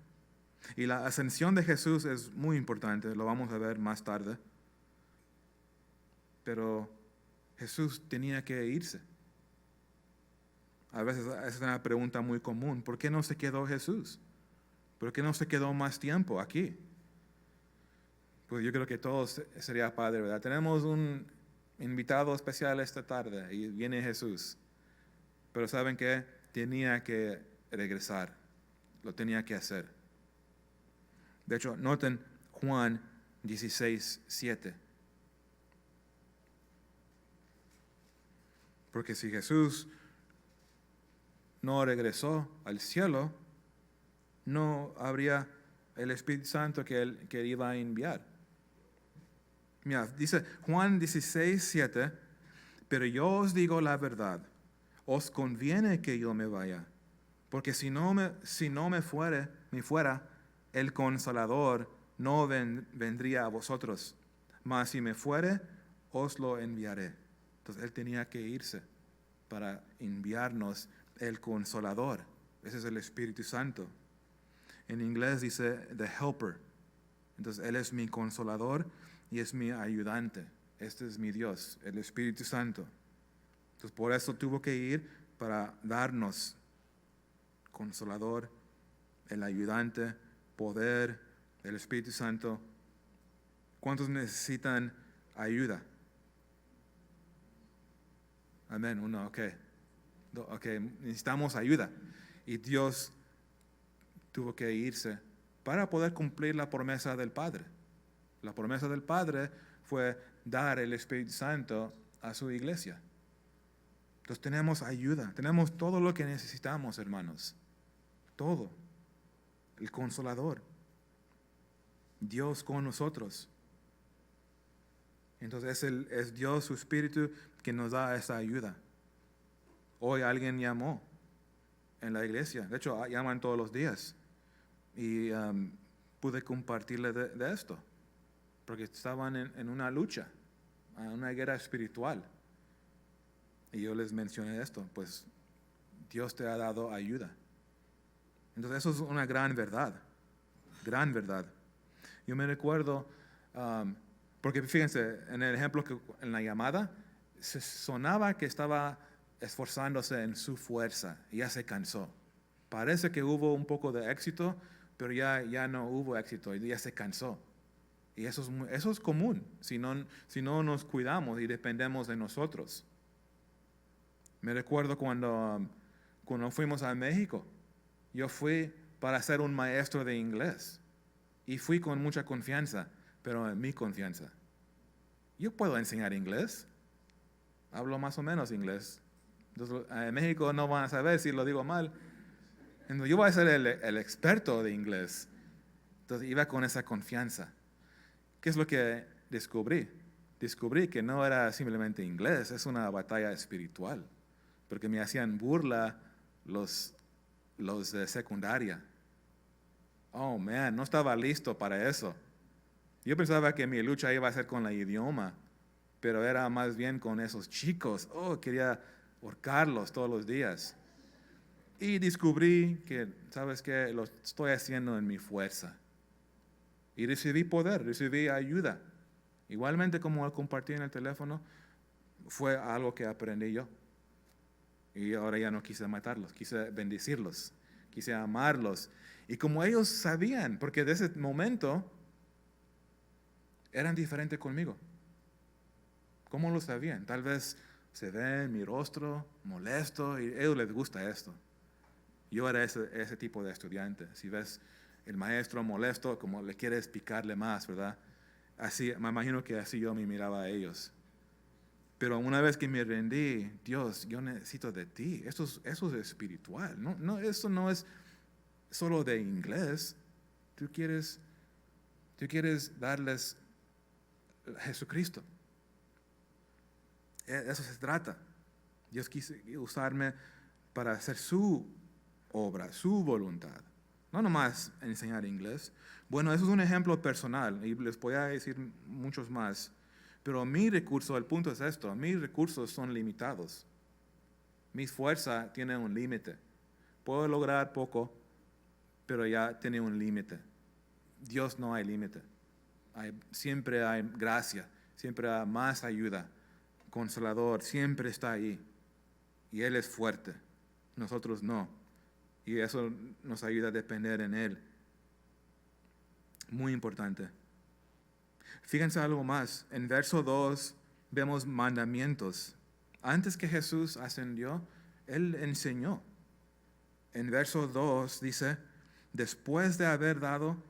Y la ascensión de Jesús es muy importante, lo vamos a ver más tarde. Pero Jesús tenía que irse. A veces es una pregunta muy común, ¿por qué no se quedó Jesús? ¿Por qué no se quedó más tiempo aquí? Pues yo creo que todo sería padre, ¿verdad? Tenemos un invitado especial esta tarde y viene Jesús. Pero ¿saben qué? Tenía que regresar, lo tenía que hacer. De hecho, noten Juan 16:7. Porque si Jesús no regresó al cielo, no habría el Espíritu Santo que Él iba a enviar. Mira, dice Juan 16:7, pero yo os digo la verdad, os conviene que yo me vaya, porque si no me fuera, el Consolador no vendría a vosotros, mas si me fuere, os lo enviaré. Entonces Él tenía que irse para enviarnos el Consolador. Ese es el Espíritu Santo. En inglés dice the helper. Entonces Él es mi consolador y es mi ayudante. Este es mi Dios, el Espíritu Santo. Entonces por eso tuvo que ir para darnos consolador, el ayudante, poder, el Espíritu Santo. ¿Cuántos necesitan ayuda? Amén, uno, ok. Necesitamos ayuda. Y Dios tuvo que irse para poder cumplir la promesa del Padre. La promesa del Padre fue dar el Espíritu Santo a su iglesia. Entonces tenemos ayuda, tenemos todo lo que necesitamos, hermanos. Todo. El Consolador. Dios con nosotros. Entonces es Dios, su Espíritu, que nos da esa ayuda. Hoy alguien llamó en la iglesia. De hecho, llaman todos los días. Y pude compartirle de esto. Porque estaban en una lucha, en una guerra espiritual. Y yo les mencioné esto. Pues Dios te ha dado ayuda. Entonces eso es una gran verdad. Gran verdad. Yo me recuerdo, porque fíjense, en el ejemplo en la llamada, se sonaba que estaba esforzándose en su fuerza y ya se cansó. Parece que hubo un poco de éxito, pero ya no hubo éxito y ya se cansó. Y eso es común si no nos cuidamos y dependemos de nosotros. Me recuerdo cuando fuimos a México, yo fui para ser un maestro de inglés y fui con mucha confianza, pero en mi confianza. Yo puedo enseñar inglés, hablo más o menos inglés. Entonces, en México no van a saber si lo digo mal. Entonces, yo voy a ser el experto de inglés. Entonces iba con esa confianza. ¿Qué es lo que descubrí? Descubrí que no era simplemente inglés, es una batalla espiritual. Porque me hacían burla los de secundaria. Oh, man, no estaba listo para eso. Yo pensaba que mi lucha iba a ser con el idioma, pero era más bien con esos chicos. Oh, quería ahorcarlos todos los días. Y descubrí que, ¿sabes qué? Lo estoy haciendo en mi fuerza. Y recibí poder, recibí ayuda. Igualmente como al compartir en el teléfono, fue algo que aprendí yo. Y ahora ya no quise matarlos, quise bendecirlos, quise amarlos. Y como ellos sabían, porque de ese momento eran diferentes conmigo. ¿Cómo lo sabían? Tal vez se ven mi rostro molesto y a ellos les gusta esto. Yo era ese tipo de estudiante. Si ves el maestro molesto, como le quieres picarle más, ¿verdad? Así, me imagino que así yo me miraba a ellos. Pero una vez que me rendí, Dios, yo necesito de ti. Eso es espiritual. No, eso no es solo de inglés. Tú quieres darles a Jesucristo. Eso se trata. Dios quiso usarme para hacer su obra, su voluntad. No nomás enseñar inglés. Bueno, eso es un ejemplo personal y les voy a decir muchos más. Pero mi recurso, el punto es esto, mis recursos son limitados. Mi fuerza tiene un límite. Puedo lograr poco, pero ya tiene un límite. Dios no hay límite. Siempre hay gracia, siempre hay más ayuda. Consolador, siempre está ahí. Y Él es fuerte, nosotros no. Y eso nos ayuda a depender en Él. Muy importante. Fíjense algo más. En verso 2 vemos mandamientos. Antes que Jesús ascendió, Él enseñó. En verso 2 dice, después de haber dado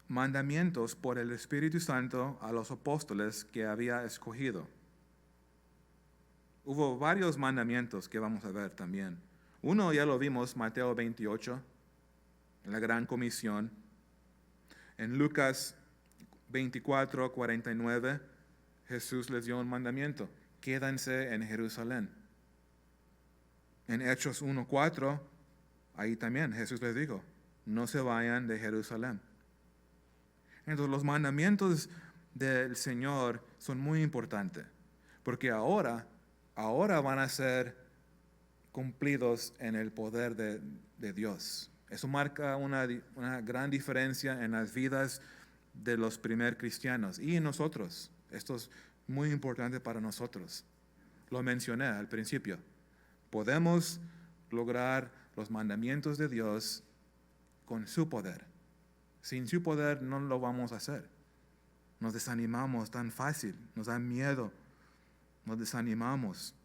mandamientos por el Espíritu Santo a los apóstoles que había escogido. Hubo varios mandamientos que vamos a ver también. Uno ya lo vimos, Mateo 28, en la Gran Comisión. En Lucas 24, 49, Jesús les dio un mandamiento: quédense en Jerusalén. En Hechos 1, 4, ahí también Jesús les dijo, no se vayan de Jerusalén. Entonces los mandamientos del Señor son muy importantes, porque ahora van a ser cumplidos en el poder de Dios. Eso marca una gran diferencia en las vidas de los primeros cristianos y en nosotros. Esto es muy importante para nosotros. Lo mencioné al principio. Podemos lograr los mandamientos de Dios con su poder. Sin su poder no lo vamos a hacer. Nos desanimamos tan fácil, nos da miedo, nos desanimamos.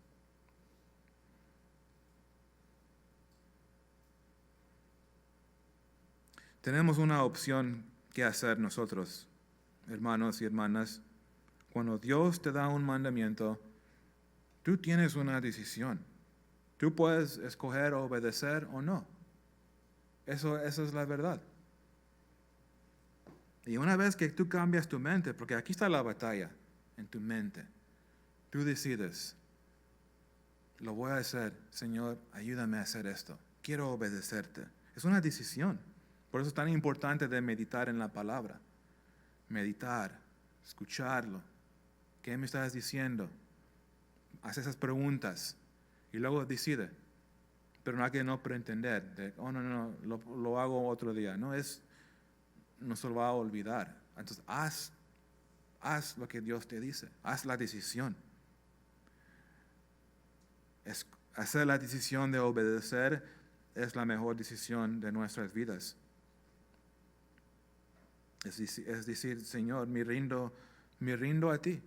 Tenemos una opción que hacer nosotros, hermanos y hermanas. Cuando Dios te da un mandamiento, tú tienes una decisión. Tú puedes escoger obedecer o no. Eso es la verdad. Y una vez que tú cambias tu mente, porque aquí está la batalla en tu mente, tú decides, lo voy a hacer, Señor, ayúdame a hacer esto. Quiero obedecerte. Es una decisión. Por eso es tan importante de meditar en la palabra. Meditar, escucharlo. ¿Qué me estás diciendo? Haz esas preguntas y luego decide. Pero no hay que no pretender, no, lo hago otro día. No se lo va a olvidar. Entonces haz lo que Dios te dice. Haz la decisión. Hacer la decisión de obedecer es la mejor decisión de nuestras vidas. Es decir, Señor, me rindo a ti.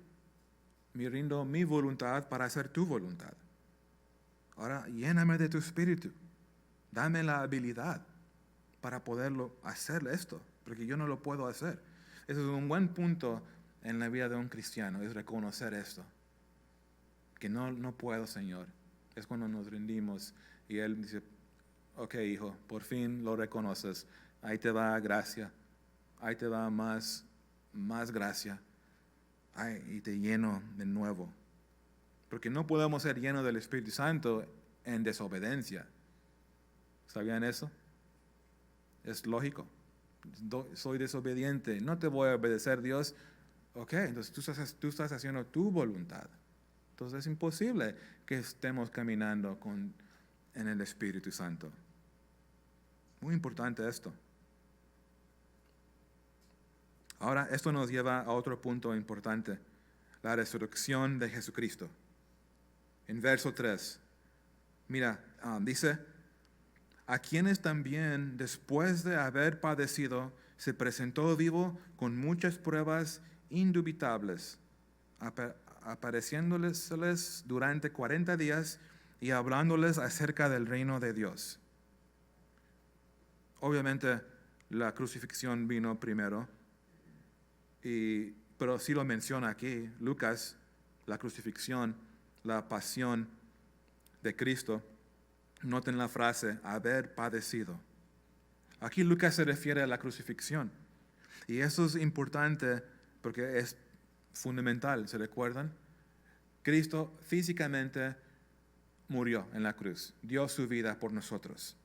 Me rindo mi voluntad para hacer tu voluntad. Ahora, lléname de tu espíritu. Dame la habilidad para poderlo hacer esto, porque yo no lo puedo hacer. Eso es un buen punto en la vida de un cristiano, es reconocer esto. Que no puedo, Señor. Es cuando nos rendimos y Él dice, ok, hijo, por fin lo reconoces. Ahí te va gracia. Ahí te va más gracia. Y te lleno de nuevo. Porque no podemos ser llenos del Espíritu Santo en desobediencia. ¿Sabían eso? Es lógico. Soy desobediente. No te voy a obedecer, Dios. Ok, entonces tú estás haciendo tu voluntad. Entonces es imposible que estemos caminando en el Espíritu Santo. Muy importante esto. Ahora, esto nos lleva a otro punto importante, la resurrección de Jesucristo. En verso 3, mira, dice, a quienes también después de haber padecido se presentó vivo con muchas pruebas indubitables, apareciéndoles durante 40 días y hablándoles acerca del reino de Dios. Obviamente la crucifixión vino primero, pero sí lo menciona aquí, Lucas, la crucifixión, la pasión de Cristo. Noten la frase, haber padecido. Aquí Lucas se refiere a la crucifixión. Y eso es importante porque es fundamental, ¿se recuerdan? Cristo físicamente murió en la cruz, dio su vida por nosotros.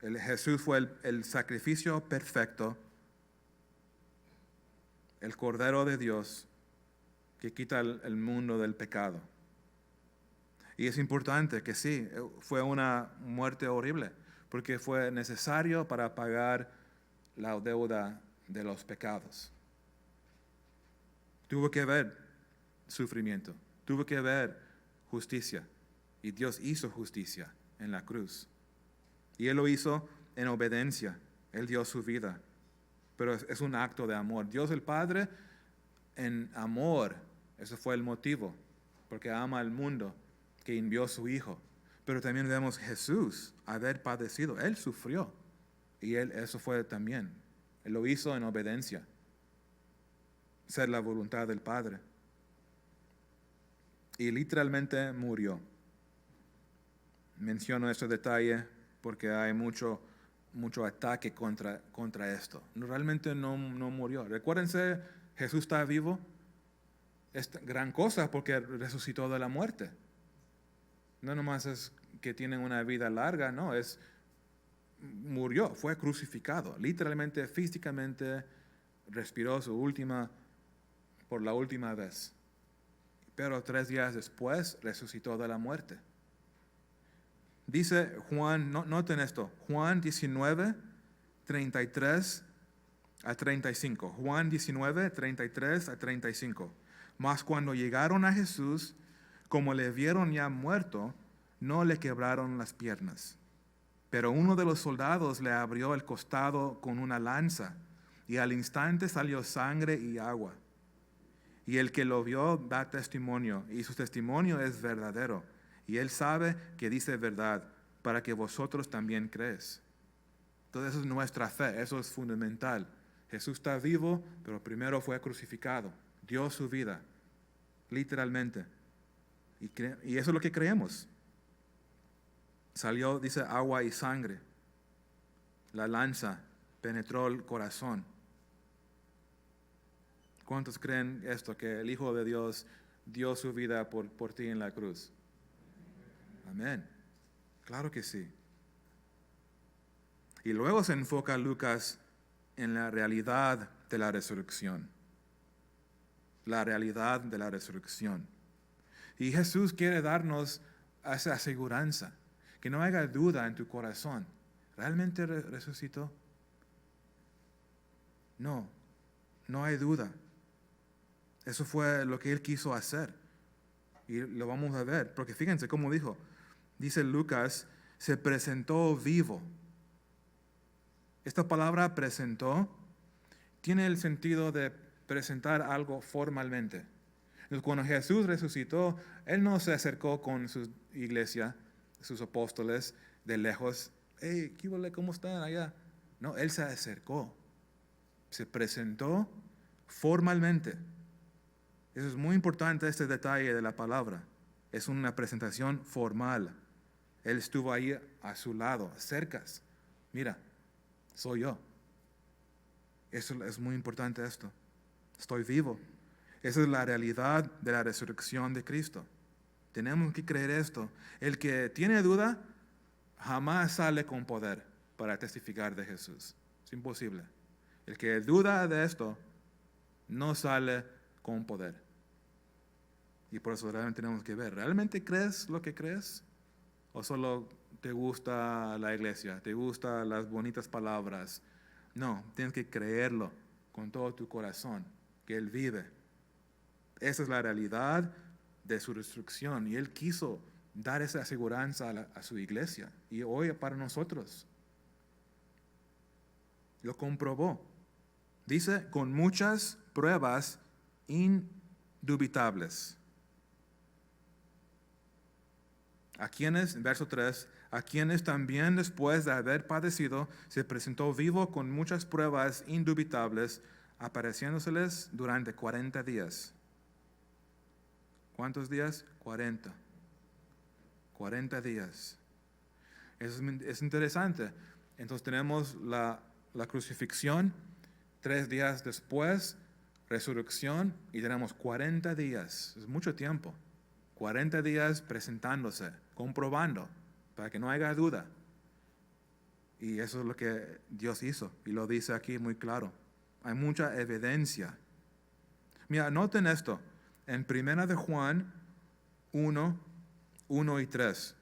Jesús fue el sacrificio perfecto, el Cordero de Dios que quita el mundo del pecado. Y es importante que sí, fue una muerte horrible, porque fue necesario para pagar la deuda de los pecados. Tuvo que haber sufrimiento, tuvo que haber justicia. Y Dios hizo justicia en la cruz. Y Él lo hizo en obediencia. Él dio su vida. Pero es un acto de amor. Dios el Padre, en amor, ese fue el motivo, porque ama al mundo, que envió a su Hijo. Pero también vemos Jesús haber padecido. Él sufrió. Y eso fue también. Él lo hizo en obediencia. Ser la voluntad del Padre. Y literalmente murió. Menciono este detalle porque hay mucho ataque contra esto. Realmente no murió. Recuérdense, Jesús está vivo. Es gran cosa porque resucitó de la muerte. No nomás es que tiene una vida larga, no, murió, fue crucificado. Literalmente, físicamente, respiró por la última vez. Pero 3 días después resucitó de la muerte. Dice Juan, noten esto, Juan 19, 33 a 35. Juan 19, 33 a 35. Mas cuando llegaron a Jesús, como le vieron ya muerto, no le quebraron las piernas. Pero uno de los soldados le abrió el costado con una lanza, y al instante salió sangre y agua. Y el que lo vio da testimonio, y su testimonio es verdadero. Y él sabe que dice verdad, para que vosotros también creáis. Entonces, eso es nuestra fe, eso es fundamental. Jesús está vivo, pero primero fue crucificado. Dio su vida, literalmente. Y eso es lo que creemos. Salió, dice, agua y sangre. La lanza penetró el corazón. ¿Cuántos creen esto? Que el Hijo de Dios dio su vida por ti en la cruz. Amén. Claro que sí. Y luego se enfoca Lucas en la realidad de la resurrección. La realidad de la resurrección. Y Jesús quiere darnos esa aseguranza, que no haya duda en tu corazón. ¿Realmente resucitó? No hay duda. Eso fue lo que Él quiso hacer. Y lo vamos a ver, porque fíjense cómo dijo. Dice Lucas, se presentó vivo. Esta palabra presentó tiene el sentido de presentar algo formalmente. Entonces, cuando Jesús resucitó, Él no se acercó con su iglesia, sus apóstoles, de lejos. Hey, ¿cómo están allá? No, Él se acercó. Se presentó formalmente. Eso es muy importante, este detalle de la palabra. Es una presentación formal. Él estuvo ahí a su lado, cerca. Mira, soy yo. Eso es muy importante esto. Estoy vivo. Esa es la realidad de la resurrección de Cristo. Tenemos que creer esto. El que tiene duda jamás sale con poder para testificar de Jesús. Es imposible. El que duda de esto no sale con poder. Y por eso realmente tenemos que ver. ¿Realmente crees lo que crees? ¿O solo te gusta la iglesia? ¿Te gustan las bonitas palabras? No, tienes que creerlo con todo tu corazón, que Él vive. Esa es la realidad de su resurrección. Y Él quiso dar esa aseguranza a su iglesia. Y hoy para nosotros. Lo comprobó. Dice, con muchas pruebas indubitables. A quienes, verso 3, a quienes también después de haber padecido, se presentó vivo con muchas pruebas indubitables, apareciéndoseles durante 40 días. ¿Cuántos días? 40. 40 días. Es interesante. Entonces tenemos la crucifixión, 3 días después, resurrección, y tenemos 40 días. Es mucho tiempo. 40 días presentándose, comprobando, para que no haya duda. Y eso es lo que Dios hizo, y lo dice aquí muy claro. Hay mucha evidencia. Mira, noten esto, en 1 de Juan 1, 1 y 3.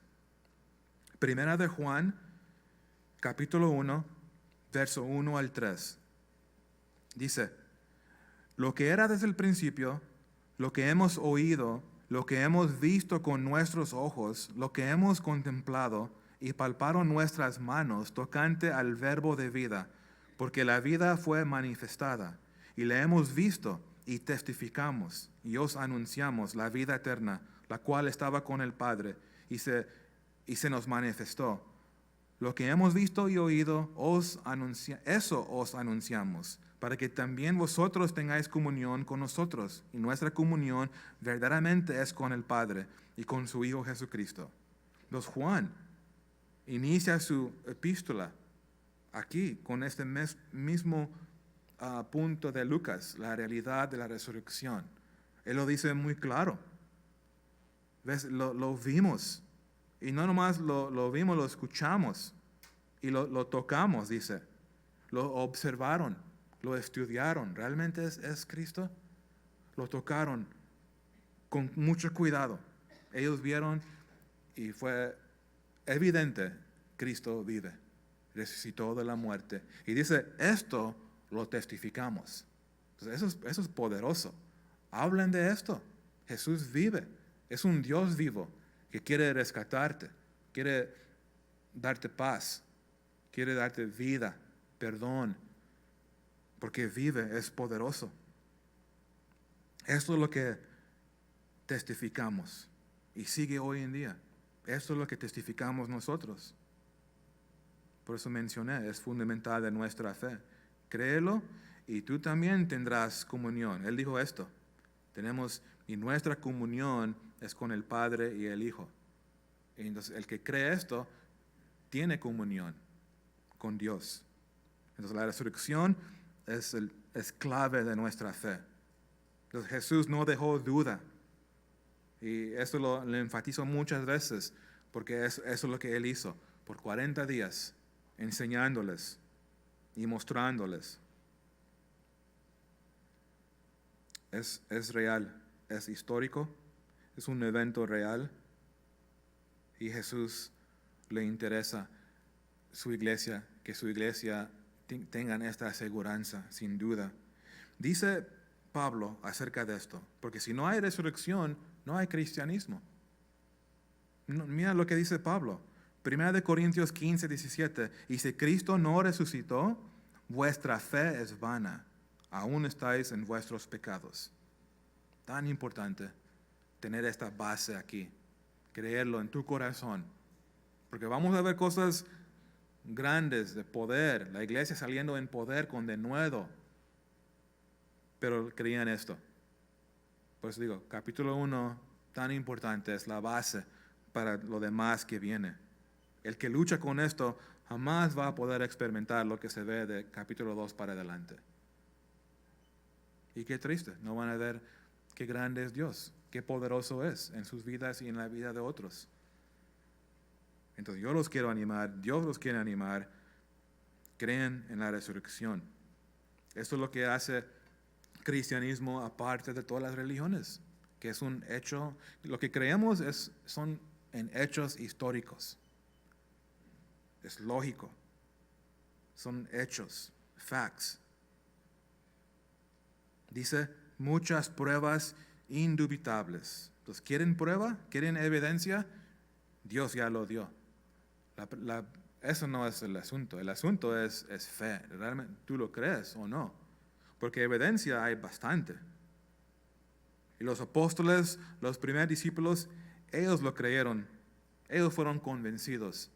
1 de Juan, capítulo 1, verso 1 al 3. Dice, lo que era desde el principio, lo que hemos oído, lo que hemos visto con nuestros ojos, lo que hemos contemplado y palparon nuestras manos tocante al verbo de vida, porque la vida fue manifestada, y la hemos visto y testificamos, y os anunciamos la vida eterna, la cual estaba con el Padre, y se nos manifestó. Lo que hemos visto y oído, eso os anunciamos, para que también vosotros tengáis comunión con nosotros. Y nuestra comunión verdaderamente es con el Padre y con su Hijo Jesucristo. Entonces Juan inicia su epístola aquí con este mismo punto de Lucas, la realidad de la resurrección. Él lo dice muy claro. ¿Ves? Lo vimos. Y no nomás lo vimos, lo escuchamos y lo tocamos, dice. Lo observaron, lo estudiaron. ¿Realmente es Cristo? Lo tocaron con mucho cuidado. Ellos vieron y fue evidente, Cristo vive, resucitó de la muerte. Y dice, esto lo testificamos. Entonces, eso es poderoso. Hablen de esto. Jesús vive, es un Dios vivo que quiere rescatarte, quiere darte paz, quiere darte vida, perdón, porque vive, es poderoso. Esto es lo que testificamos y sigue hoy en día. Esto es lo que testificamos nosotros. Por eso mencioné, es fundamental de nuestra fe. Créelo y tú también tendrás comunión. Él dijo esto, y nuestra comunión es con el Padre y el Hijo. Y entonces el que cree esto tiene comunión con Dios. Entonces la resurrección es clave de nuestra fe. Entonces Jesús no dejó duda. Y esto lo enfatizo muchas veces, porque eso es lo que Él hizo por 40 días, enseñándoles y mostrándoles. Es real, es histórico, es un evento real. Y Jesús le interesa su iglesia, que su iglesia tengan esta aseguranza, sin duda. Dice Pablo acerca de esto, porque si no hay resurrección, no hay cristianismo. Mira lo que dice Pablo, 1 Corintios 15, 17, y si Cristo no resucitó, vuestra fe es vana, aún estáis en vuestros pecados. Tan importante tener esta base aquí, creerlo en tu corazón, porque vamos a ver cosas grandes de poder, la iglesia saliendo en poder con denuedo, pero creían esto. Por eso digo, capítulo 1, tan importante, es la base para lo demás que viene. El que lucha con esto jamás va a poder experimentar lo que se ve de capítulo 2 para adelante. Y qué triste, no van a ver qué grande es Dios, qué poderoso es en sus vidas y en la vida de otros. Entonces yo los quiero animar, Dios los quiere animar, creen en la resurrección. Esto es lo que hace cristianismo aparte de todas las religiones, que es un hecho, lo que creemos son en hechos históricos. Es lógico. Son hechos, facts. Dice, muchas pruebas indubitables. Entonces, ¿quieren prueba? ¿Quieren evidencia? Dios ya lo dio. Eso no es el asunto. El asunto es fe. ¿Realmente tú lo crees o no? Porque evidencia hay bastante. Y los apóstoles, los primeros discípulos, ellos lo creyeron. Ellos fueron convencidos.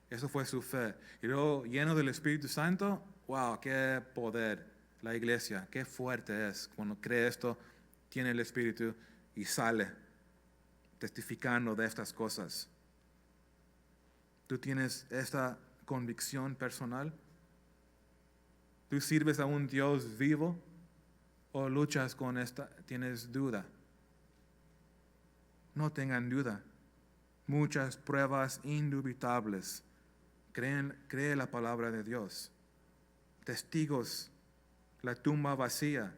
Eso fue su fe. Y luego, lleno del Espíritu Santo, wow, qué poder. La iglesia, qué fuerte es. Cuando cree esto, tiene el Espíritu y sale testificando de estas cosas. ¿Tú tienes esta convicción personal? ¿Tú sirves a un Dios vivo o luchas con esta? ¿Tienes duda? No tengan duda. Muchas pruebas indubitables. Cree la palabra de Dios. Testigos, la tumba vacía,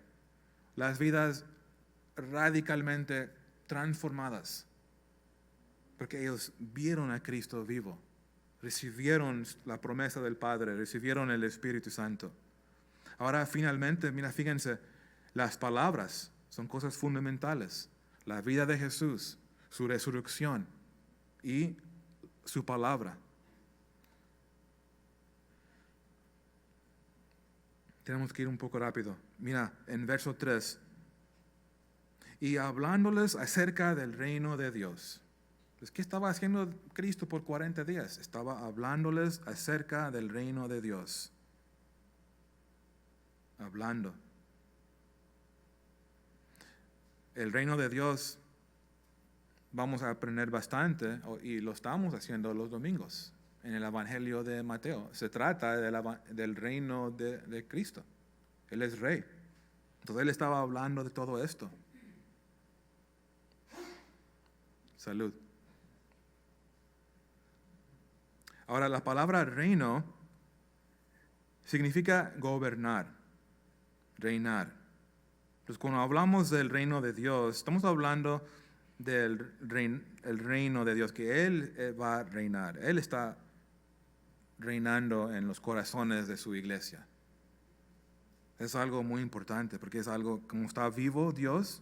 las vidas radicalmente transformadas, porque ellos vieron a Cristo vivo, recibieron la promesa del Padre, recibieron el Espíritu Santo. Ahora finalmente, mira, fíjense, las palabras son cosas fundamentales. La vida de Jesús, su resurrección y su palabra. Tenemos que ir un poco rápido. Mira, en verso 3. Y hablándoles acerca del reino de Dios. Pues, ¿qué estaba haciendo Cristo por 40 días? Estaba hablándoles acerca del reino de Dios. Hablando. El reino de Dios vamos a aprender bastante y lo estamos haciendo los domingos en el Evangelio de Mateo. Se trata del reino de Cristo. Él es rey. Entonces él estaba hablando de todo esto. Salud. Ahora, la palabra reino significa gobernar, reinar. Entonces, cuando hablamos del reino de Dios, estamos hablando del reino de Dios, que Él va a reinar. Él está reinando en los corazones de su iglesia. Es algo muy importante, porque es algo, como está vivo Dios,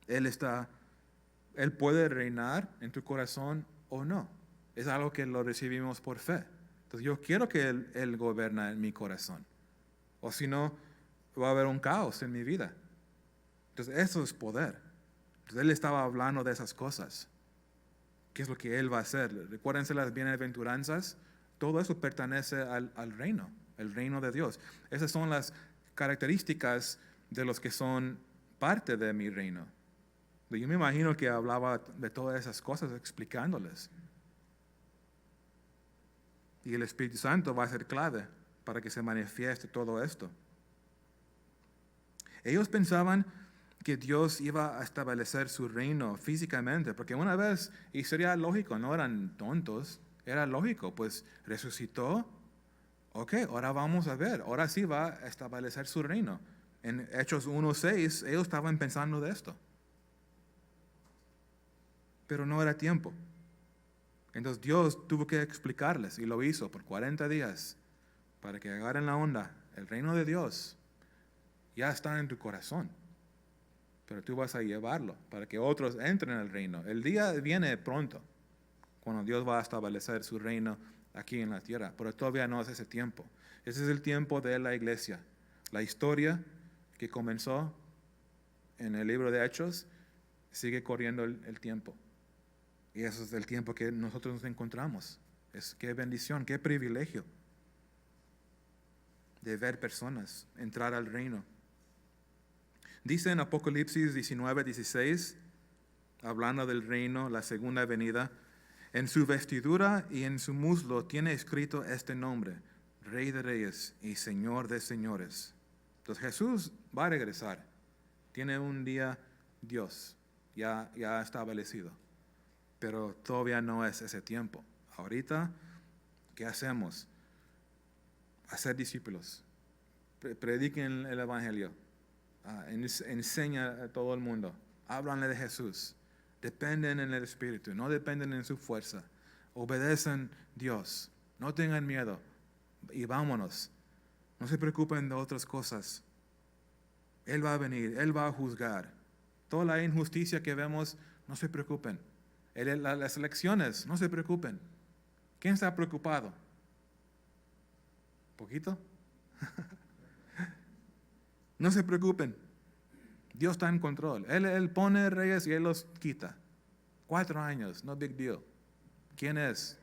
Él puede reinar en tu corazón o no. Es algo que lo recibimos por fe. Entonces yo quiero que Él gobierna en mi corazón. O si no, va a haber un caos en mi vida. Entonces eso es poder. Entonces Él estaba hablando de esas cosas. ¿Qué es lo que Él va a hacer? Recuérdense las bienaventuranzas. Todo eso pertenece al reino, el reino de Dios. Esas son las características de los que son parte de mi reino. Yo me imagino que hablaba de todas esas cosas explicándoles. Y el Espíritu Santo va a ser clave para que se manifieste todo esto. Ellos pensaban que Dios iba a establecer su reino físicamente, porque una vez, y sería lógico, no eran tontos, era lógico, pues resucitó, ok, ahora vamos a ver, ahora sí va a establecer su reino. En Hechos 1:6, ellos estaban pensando de esto. Pero no era tiempo. Entonces Dios tuvo que explicarles y lo hizo por 40 días para que agarren la onda. El reino de Dios ya está en tu corazón, pero tú vas a llevarlo para que otros entren al reino. El día viene pronto cuando Dios va a establecer su reino aquí en la tierra, pero todavía no es ese tiempo. Ese es el tiempo de la iglesia. La historia que comenzó en el libro de Hechos sigue corriendo el tiempo. Y eso es el tiempo que nosotros nos encontramos. Qué bendición, qué privilegio de ver personas entrar al reino. Dice en Apocalipsis 19:16, hablando del reino, la segunda venida, en su vestidura y en su muslo tiene escrito este nombre, Rey de Reyes y Señor de Señores. Entonces Jesús va a regresar. Tiene un día Dios ya establecido. Pero todavía no es ese tiempo. Ahorita, ¿qué hacemos? Hacer discípulos. Prediquen el Evangelio. Enseña a todo el mundo. Háblanle de Jesús. Dependen en el Espíritu. No dependen en su fuerza. Obedecen a Dios. No tengan miedo. Y vámonos. No se preocupen de otras cosas. Él va a venir. Él va a juzgar. Toda la injusticia que vemos, no se preocupen. Las elecciones, no se preocupen. ¿Quién está preocupado? ¿Poquito? No se preocupen. Dios está en control. Él pone reyes y Él los quita. 4 años, no big deal. ¿Quién es?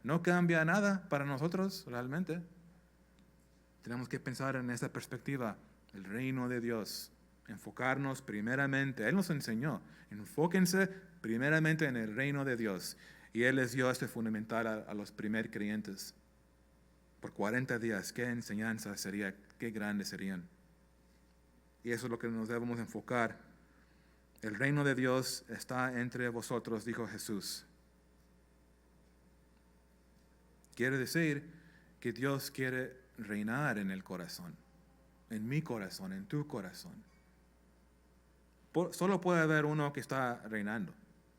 No cambia nada para nosotros realmente. Tenemos que pensar en esa perspectiva, el reino de Dios. Enfocarnos primeramente. Él nos enseñó. Enfóquense primeramente en el reino de Dios. Y Él les dio este fundamental a los primer creyentes. Por 40 días, qué enseñanza sería, qué grandes serían. Y eso es lo que nos debemos enfocar. El reino de Dios está entre vosotros, dijo Jesús. Quiere decir que Dios quiere reinar en el corazón. En mi corazón, en tu corazón. Solo puede haber uno que está reinando.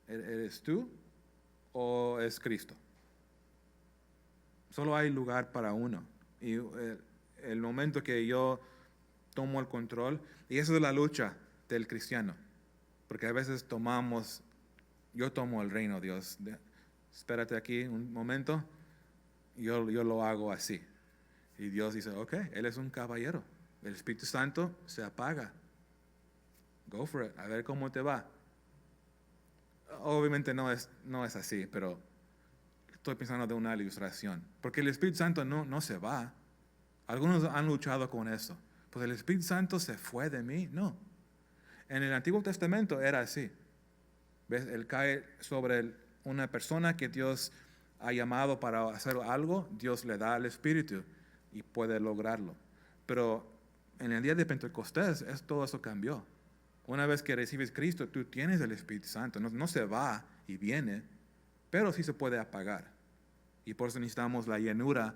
¿Eres tú o es Cristo? Solo hay lugar para uno. Y el momento que yo tomo el control, y eso es la lucha del cristiano, porque a veces yo tomo el reino, Dios. Espérate aquí un momento, yo lo hago así. Y Dios dice, ok, Él es un caballero. El Espíritu Santo se apaga. Go for it, a ver cómo te va. Obviamente no es así, pero estoy pensando de una ilustración. Porque el Espíritu Santo no se va. Algunos han luchado con eso. Pues el Espíritu Santo se fue de mí. No. En el Antiguo Testamento era así. ¿Ves? Él cae sobre una persona que Dios ha llamado para hacer algo, Dios le da el Espíritu y puede lograrlo. Pero en el día de Pentecostés todo eso cambió. Una vez que recibes Cristo, tú tienes el Espíritu Santo. No se va y viene, pero sí se puede apagar. Y por eso necesitamos la llenura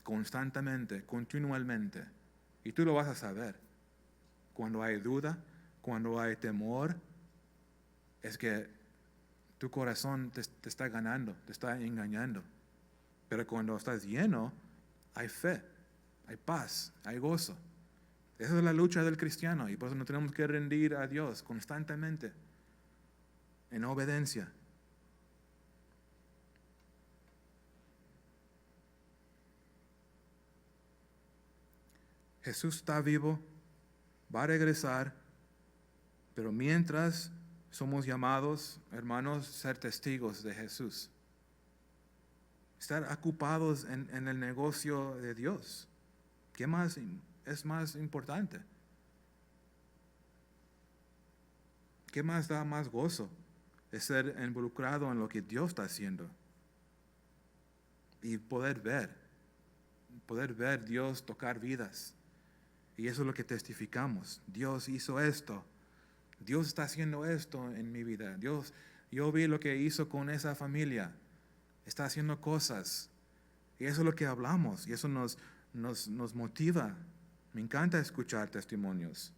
constantemente, continuamente. Y tú lo vas a saber. Cuando hay duda, cuando hay temor, es que tu corazón te está ganando, te está engañando. Pero cuando estás lleno, hay fe, hay paz, hay gozo. Esa es la lucha del cristiano y por eso nos tenemos que rendir a Dios constantemente en obediencia. Jesús está vivo, va a regresar, pero mientras somos llamados, hermanos, ser testigos de Jesús. Estar ocupados en el negocio de Dios. ¿Qué más es más importante? ¿Qué más da más gozo? Es ser involucrado en lo que Dios está haciendo. Y poder ver Dios tocar vidas. Y eso es lo que testificamos. Dios hizo esto. Dios está haciendo esto en mi vida. Yo vi lo que hizo con esa familia. Está haciendo cosas. Y eso es lo que hablamos. Y eso nos motiva. Me encanta escuchar testimonios.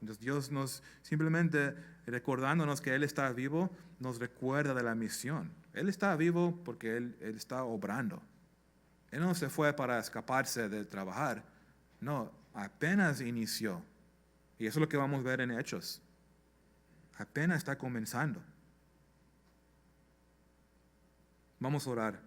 Entonces Dios simplemente recordándonos que Él está vivo, nos recuerda de la misión. Él está vivo porque Él está obrando. Él no se fue para escaparse de trabajar. No, apenas inició. Y eso es lo que vamos a ver en Hechos. Apenas está comenzando. Vamos a orar.